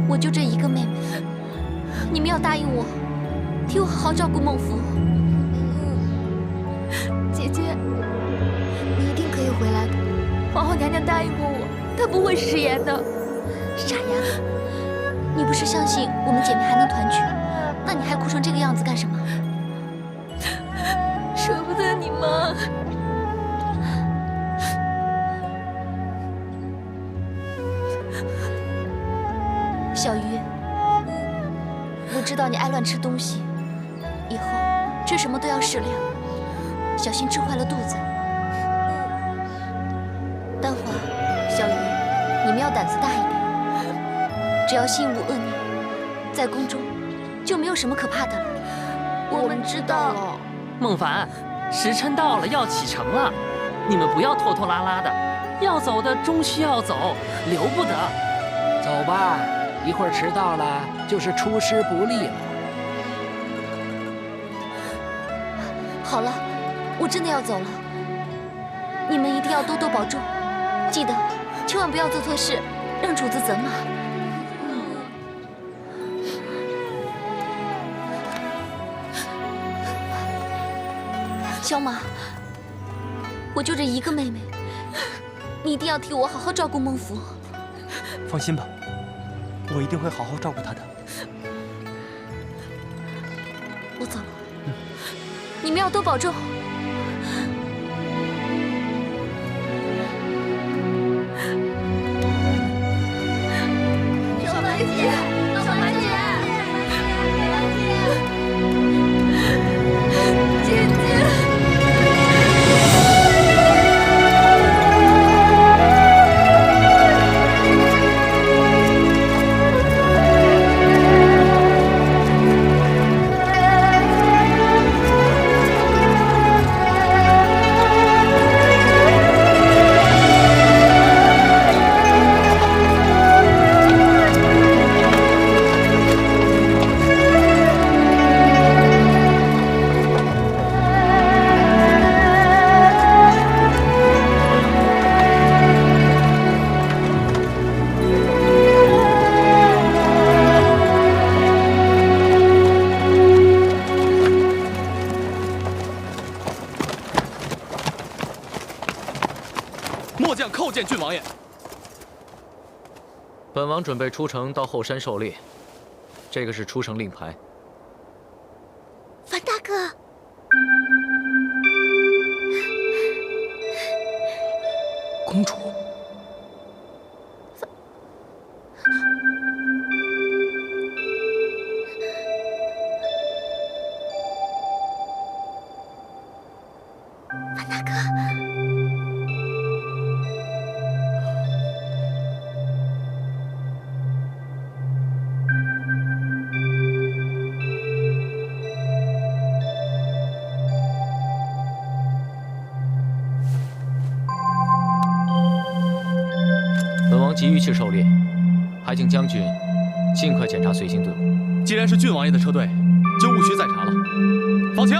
我就这一个妹妹，你们要答应我，替我好好照顾孟福。姐姐，你一定可以回来的。皇后娘娘答应过我，她不会食言的。傻丫，你不是相信我们姐妹还能团聚？那你还哭成这个样子干什么？舍不得你吗？小鱼，我知道你爱乱吃东西，以后吃什么都要适量，小心吃坏了肚子。丹华、小鱼，你们要胆子大一点，只要心无恶念，在宫中就没有什么可怕的了。我们知道了。孟凡，时辰到了，要启程了，你们不要拖拖拉拉的，要走的终须要走，留不得。走吧。一会儿迟到了，就是出师不利了。好了，我真的要走了，你们一定要多多保重，记得千万不要做错事，让主子责骂。小马，我就这一个妹妹，你一定要替我好好照顾孟福。放心吧。我一定会好好照顾他的。我走了，你们要多保重。小白姐，小白姐，姐姐。末将叩见郡王爷。本王准备出城到后山狩猎，这个是出城令牌。樊大哥，公主。樊大哥。急于去狩猎，还请将军尽快检查随行队伍。既然是郡王爷的车队，就务须再查了。放情。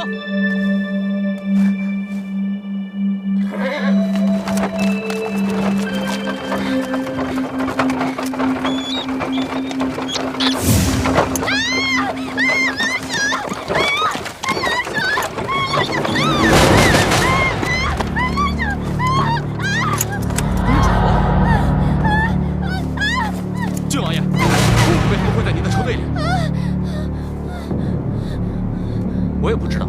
我也不知道，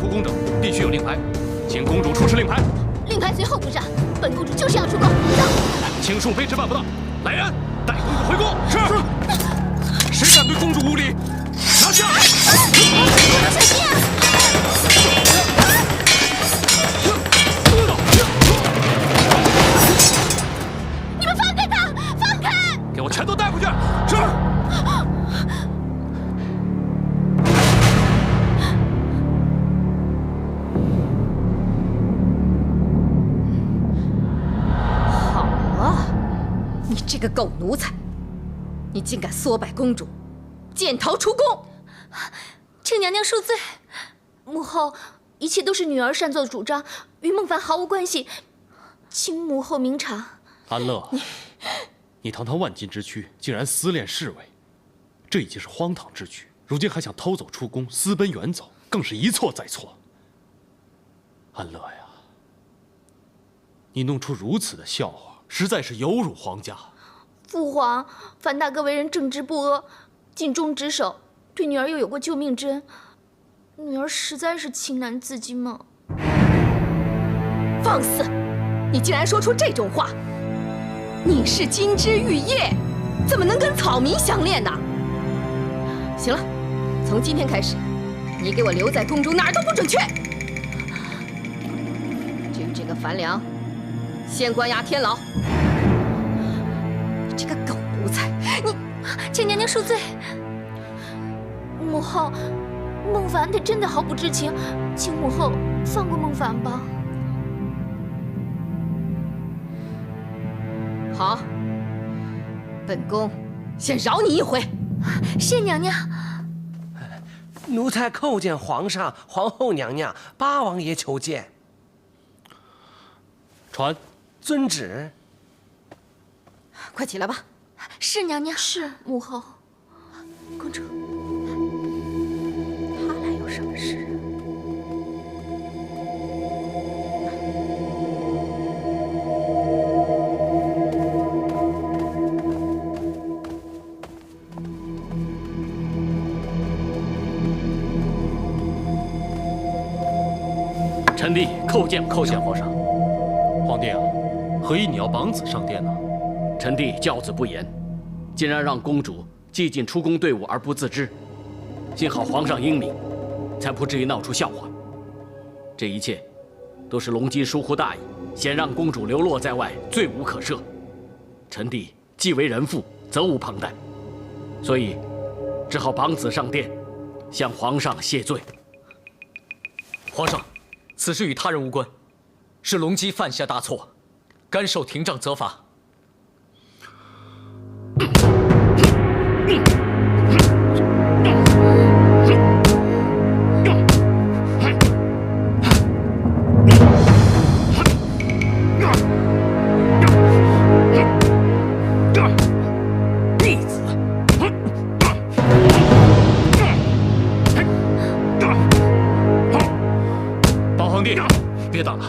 出宫者，必须有令牌，请公主出示令牌。令牌随后补上。本公主就是要出宫。走。请恕卑职办不到。来人，带公主回宫。是。谁敢对公主无礼？拿下！小心啊！你们放开他！放开！给我全都带回去。是。这个狗奴才，你竟敢唆摆公主，剑逃出宫！请娘娘恕罪，母后，一切都是女儿擅作主张，与孟凡毫无关系，请母后明察。安乐，你堂堂万金之躯，竟然私恋侍卫，这已经是荒唐之举。如今还想偷走出宫，私奔远走，更是一错再错。安乐呀，你弄出如此的笑话，实在是有辱皇家。父皇，樊大哥为人正直不阿，尽忠职守，对女儿又有过救命之恩，女儿实在是情难自禁嘛。放肆！你竟然说出这种话！你是金枝玉叶，怎么能跟草民相恋呢？行了，从今天开始，你给我留在宫中，哪儿都不准去。至于这个樊良，先关押天牢。这个狗奴才，你，请娘娘恕罪。母后，孟凡他真的毫不知情，请母后放过孟凡吧。好，本宫先饶你一回。谢娘娘。奴才叩见皇上、皇后娘娘、八王爷求见。传。遵旨。快起来吧。是娘娘。是母后。公主。他来有什么事？臣弟叩见皇上。皇帝啊，何以你要绑子上殿呢？臣弟教子不严，竟然让公主既进出宫队伍而不自知。幸好皇上英明，才不至于闹出笑话。这一切都是龙基疏忽大意，先让公主流落在外，罪无可赦。臣弟既为人父，责无旁贷，所以只好绑子上殿，向皇上谢罪。皇上，此事与他人无关，是龙基犯下大错，甘受廷杖责罚。别打了，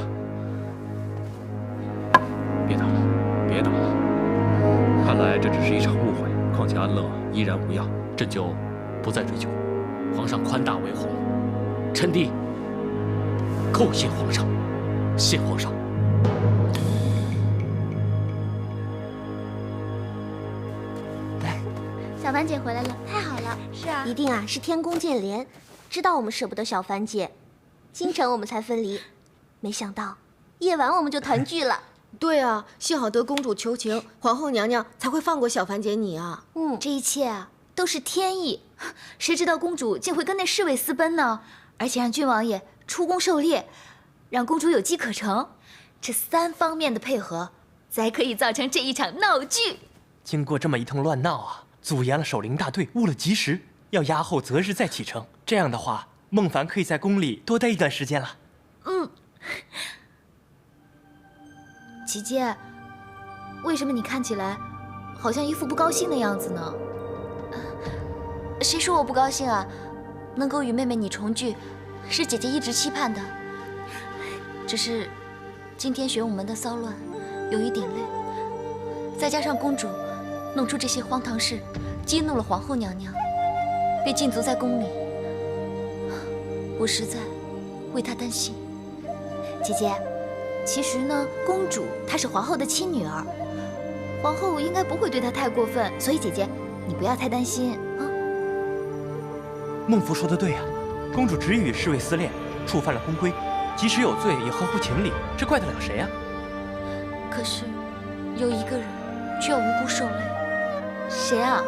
别打了，别打了！看来这只是一场误会。况且安乐依然无恙，朕就不再追究。皇上宽大为宏，臣弟叩谢皇上，谢皇上。小凡姐回来了，太好了！是啊，一定啊是天公见怜，知道我们舍不得小凡姐，清晨我们才分离。没想到夜晚我们就团聚了。对啊，幸好得公主求情，皇后娘娘才会放过小凡姐你啊。这一切啊都是天意，谁知道公主竟会跟那侍卫私奔呢？而且让郡王爷出宫狩猎，让公主有机可乘，这3方面的配合，才可以造成这一场闹剧。经过这么一通乱闹啊，阻延了守灵大队，误了吉时，要押后择日再启程。这样的话，孟凡可以在宫里多待一段时间了。琪姐，为什么你看起来好像一副不高兴的样子呢？谁说我不高兴啊？能够与妹妹你重聚，是姐姐一直期盼的。只是今天玄武门的骚乱有一点累，再加上公主弄出这些荒唐事，激怒了皇后娘娘，被禁足在宫里。我实在为她担心。姐姐，其实呢，公主她是皇后的亲女儿，皇后应该不会对她太过分，所以姐姐，你不要太担心啊。孟福说的对啊，公主只与侍卫私恋，触犯了宫规，即使有罪也合乎情理，这怪得了谁啊？可是，有一个人却要无辜受累。谁啊？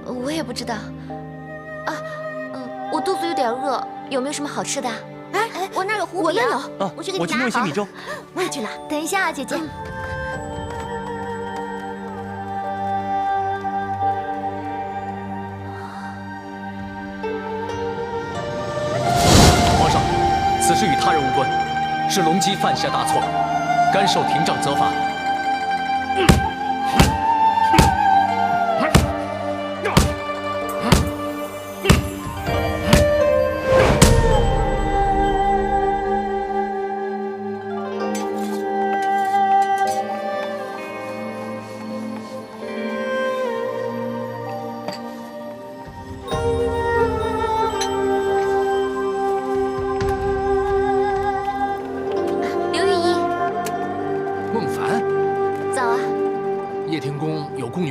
我也不知道。我肚子有点饿，有没有什么好吃的？哎，我那儿有糊饼，我去给你拿好。弄一些米粥。我也去拿。等一下啊，姐姐。皇上，此事与他人无关，是隆基犯下大错，甘受廷杖责罚。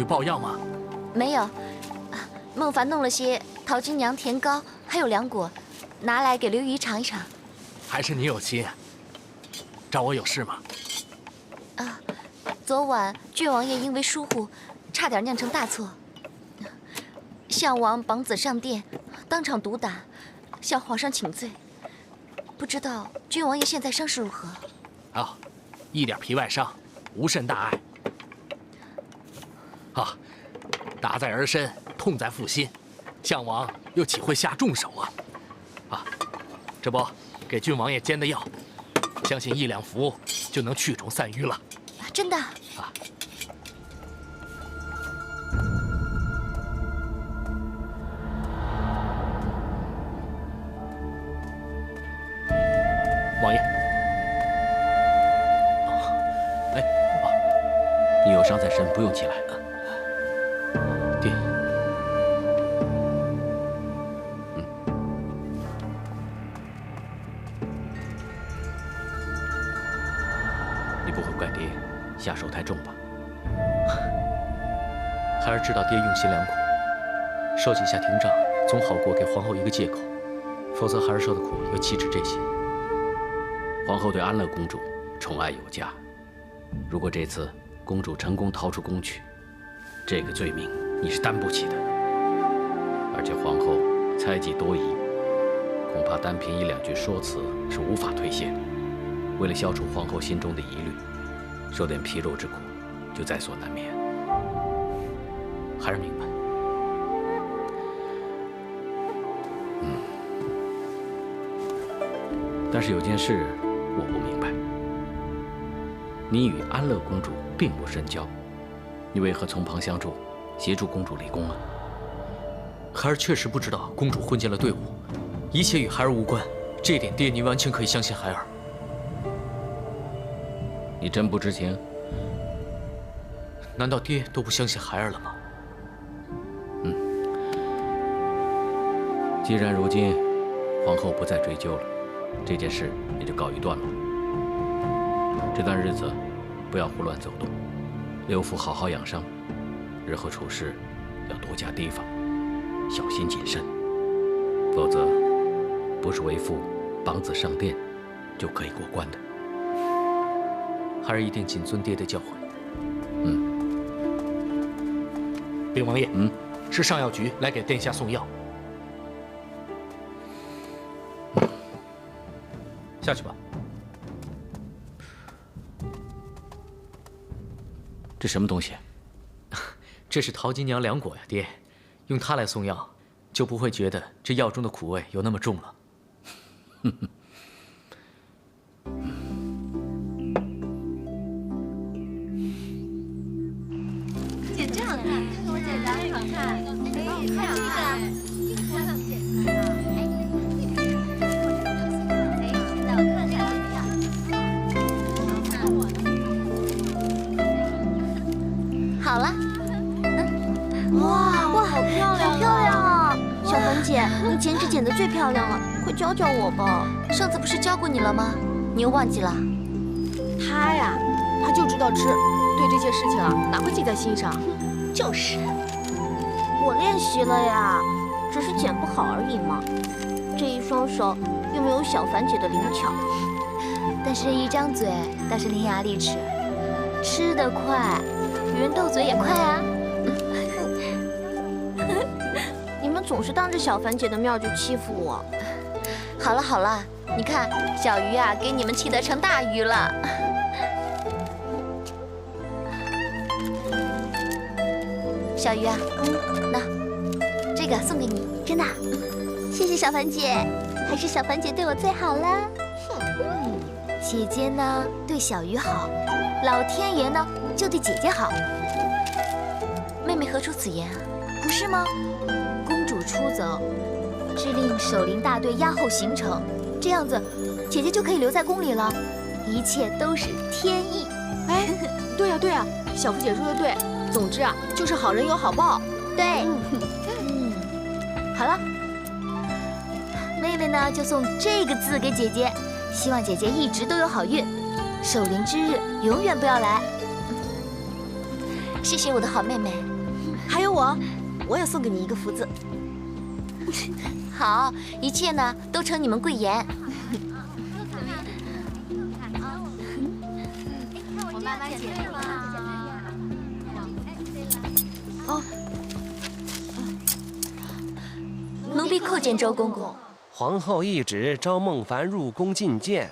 抱药吗？没有，孟凡弄了些陶金娘甜糕，还有凉果，拿来给刘姨尝一尝。还是你有心，找我有事吗？昨晚郡王爷因为疏忽，差点酿成大错。项王绑子上殿，当场毒打，向皇上请罪。不知道郡王爷现在伤势如何？一点皮外伤，无甚大碍。打在儿身，痛在腹心，项王又岂会下重手啊？这不，给郡王爷煎的药，相信1两服就能去肿散瘀了。真的？王爷，你有伤在身，不用起来。爹，你不会怪爹下手太重吧？孩儿知道爹用心良苦，受几下廷杖总好过给皇后一个借口，否则孩儿受的苦又岂止这些？皇后对安乐公主宠爱有加，如果这次公主成功逃出宫去，这个罪名你是担不起的。而且皇后猜忌多疑，恐怕单凭1、2句说辞是无法推卸的。为了消除皇后心中的疑虑，受点皮肉之苦，就在所难免。孩儿明白。但是有件事我不明白，你与安乐公主并不深交，你为何从旁相助，协助公主立功啊？孩儿确实不知道公主混进了队伍，一切与孩儿无关。这一点，爹您完全可以相信孩儿。你真不知情？难道爹都不相信孩儿了吗？既然如今皇后不再追究了，这件事也就告一段落。这段日子不要胡乱走动，刘父好好养伤，日后处事要多加提防，小心谨慎，否则不是为父绑子上殿就可以过关的。孩儿一定谨遵爹的教诲。禀王爷，是上药局来给殿下送药。下去吧。这什么东西？这是陶金娘凉果呀，爹，用它来送药，就不会觉得这药中的苦味有那么重了。剪这样看，我剪的很好看，哎，看这个。好了，哇，好漂亮，好漂亮啊！小粉姐，你剪纸剪得最漂亮了，快教教我吧。上次不是教过你了吗？你又忘记了？他呀，他就知道吃，对这些事情啊，哪会记在心上？就是，我练习了呀，只是剪不好而已嘛。这一双手又没有小凡姐的灵巧，但是一张嘴倒是伶牙俐齿，吃得快，与人斗嘴也快啊。你们总是当着小凡姐的面就欺负我。好了好了，你看小鱼啊，给你们气得成大鱼了。小鱼啊，那这个送给你，真的，谢谢小凡姐，还是小凡姐对我最好了。姐姐呢对小鱼好，老天爷呢就对姐姐好。妹妹何出此言啊？不是吗？公主出走，致令守灵大队押后行程，这样子，姐姐就可以留在宫里了。一切都是天意。哎，对呀对呀，小福姐说的对。总之啊，就是好人有好报。对，好了，妹妹呢就送这个字给姐姐，希望姐姐一直都有好运，守灵之日永远不要来。谢谢我的好妹妹。还有我也送给你一个福字。好，一切呢都承你们贵言。我慢慢解释吧。哦，奴婢叩见周公公。皇后懿旨召孟凡入宫觐见。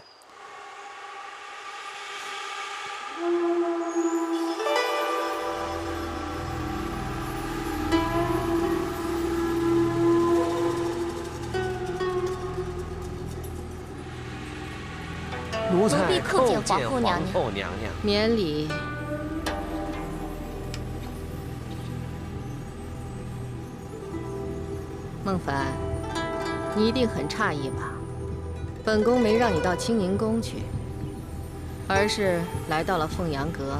奴才叩见皇后娘娘。免礼。孟凡，你一定很诧异吧？本宫没让你到清宁宫去，而是来到了凤阳阁。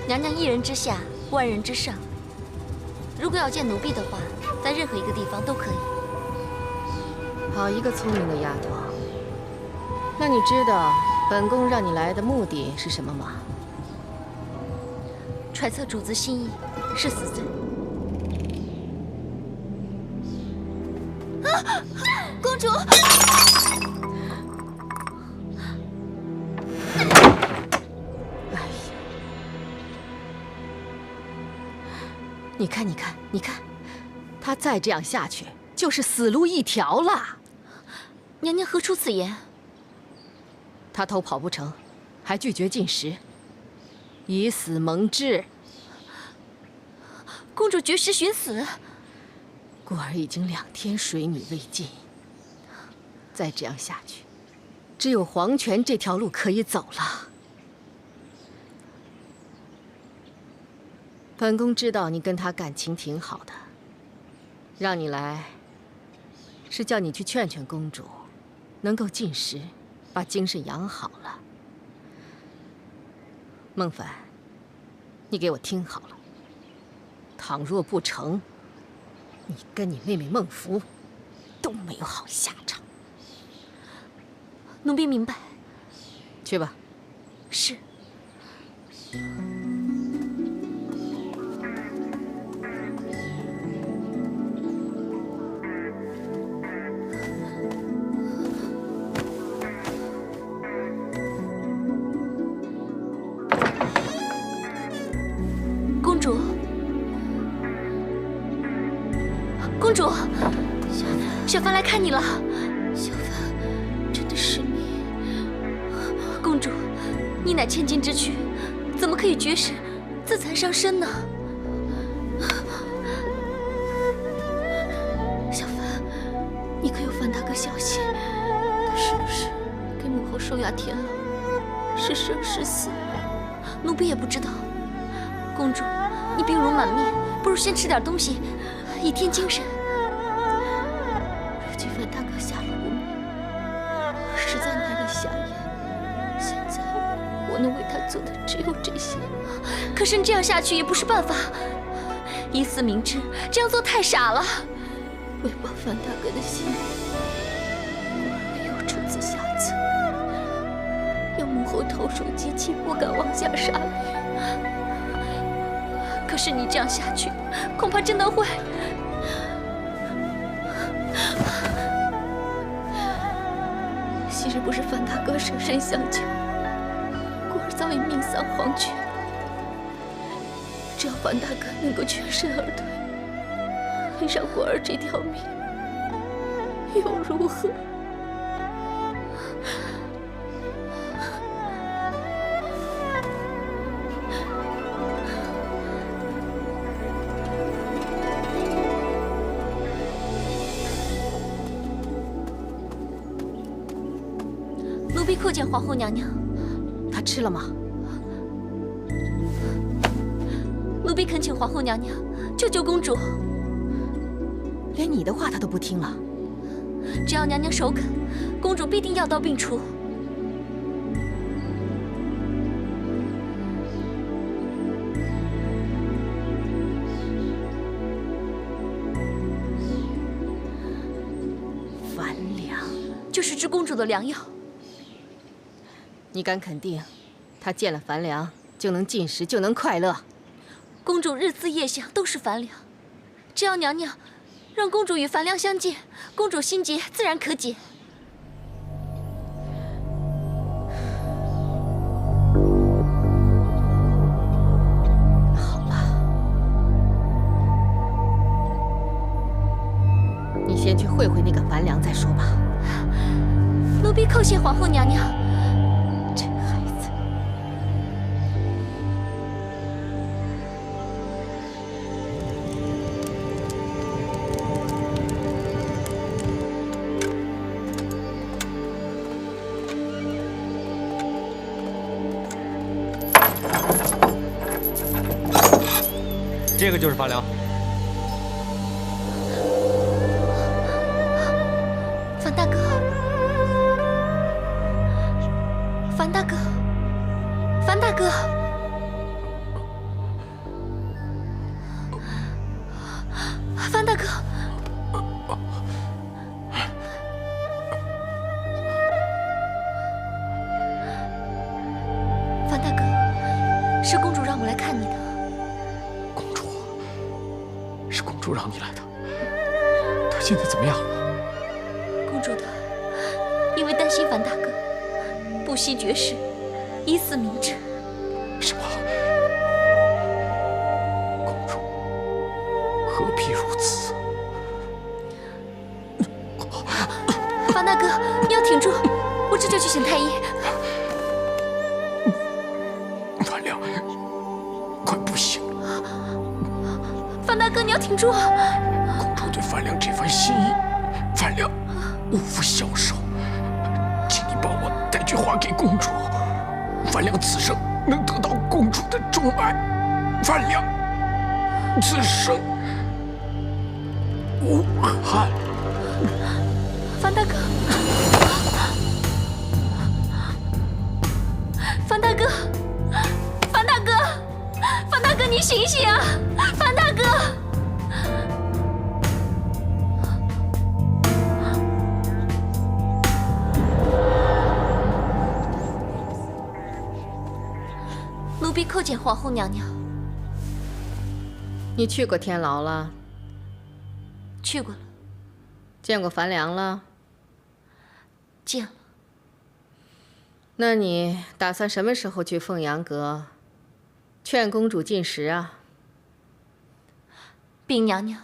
娘娘一人之下，万人之上。如果要见奴婢的话，在任何一个地方都可以。好一个聪明的丫头！那你知道本宫让你来的目的是什么吗？揣测主子心意，是死罪。啊！公主！你看，你看，你看，他再这样下去，就是死路一条了。娘娘何出此言？他偷跑不成，还拒绝进食，以死蒙志。公主绝食寻死。孤儿已经2天水米未进，再这样下去，只有黄泉这条路可以走了。本宫知道你跟他感情挺好的，让你来，是叫你去劝劝公主，能够进食，把精神养好了。孟凡，你给我听好了，倘若不成，你跟你妹妹孟福都没有好下场。奴婢明白。去吧。是。公主，公主，小凡来看你了。小凡，真的是你。公主，你乃千金之躯，怎么可以绝食，自残伤身呢？小凡，你可有樊大哥消息？他是不是给母后收押天牢？是生是死？奴婢也不知道。公主，你病容满面，不如先吃点东西，以添精神。如今樊大哥下了无名，我实在难以下咽。现在我能为他做的只有这些，可是这样下去也不是办法。以死明志，这样做太傻了。为报樊大哥的心意，果儿没有出此下策，要母后投鼠忌器，不敢妄下杀掠。可是你这样下去，恐怕真的会……昔日不是樊大哥舍身相救，果儿早已命丧黄泉。只要樊大哥能够全身而退，赔上果儿这条命，又如何？奴婢叩见皇后娘娘。她吃了吗？奴婢恳请皇后娘娘救救公主。连你的话她都不听了。只要娘娘首肯，公主必定药到病除。樊良就是治公主的良药。你敢肯定，她见了樊良就能进食，就能快乐？公主日思夜想都是樊良，只要娘娘让公主与樊良相见，公主心结自然可解。好吧，你先去会会那个樊良再说吧。奴婢叩谢皇后娘娘。这孩子。这个就是樊良。樊大哥，樊大哥，樊大哥，樊大哥，樊大哥，是公主让我来看你的。是公主让你来的，她现在怎么样了？公主她因为担心樊大哥，不惜绝食，以死明志。什么？公主何必如此？樊大哥，你要挺住，我这就去请太医。樊良，快不行了。樊大哥，你要挺住啊！公主对樊良这番心意，樊良无福消受，请你帮我带句话给公主，樊良此生能得到公主的钟爱，樊良此生无憾。樊大哥，樊大哥，樊大哥，樊大哥，你醒醒啊！樊大哥。奴婢叩见皇后娘娘。你去过天牢了？去过了。见过樊良了？见了。那你打算什么时候去凤阳阁，劝公主进食啊？禀娘娘，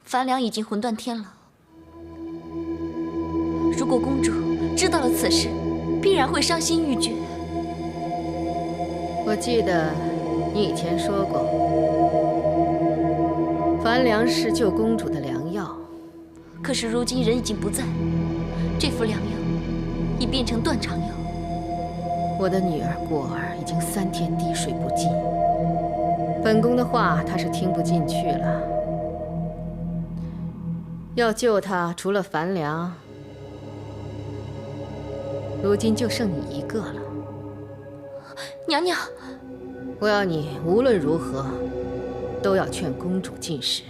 樊良已经魂断天牢。如果公主知道了此事，必然会伤心欲绝。我记得你以前说过，樊良是救公主的良药。可是如今人已经不在，这副良药已变成断肠药。我的女儿果儿已经3天滴水不进，本宫的话她是听不进去了。要救她，除了樊良，如今就剩你一个了。娘娘，我要你无论如何都要劝公主进食，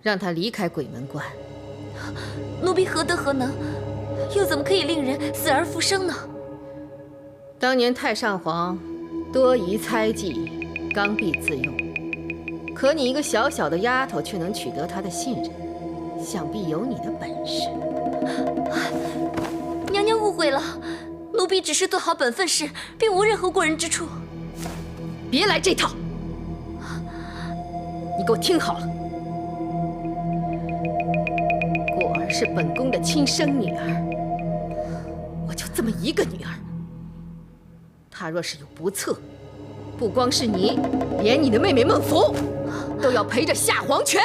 让他离开鬼门关。奴婢何德何能，又怎么可以令人死而复生呢？当年太上皇多疑猜忌，刚愎自用，可你一个小小的丫头却能取得他的信任，想必有你的本事。娘娘误会了，奴婢只是做好本分事，并无任何过人之处。别来这套！你给我听好了，果儿是本宫的亲生女儿，我就这么一个女儿。她若是有不测，不光是你，连你的妹妹孟福，都要陪着下黄泉。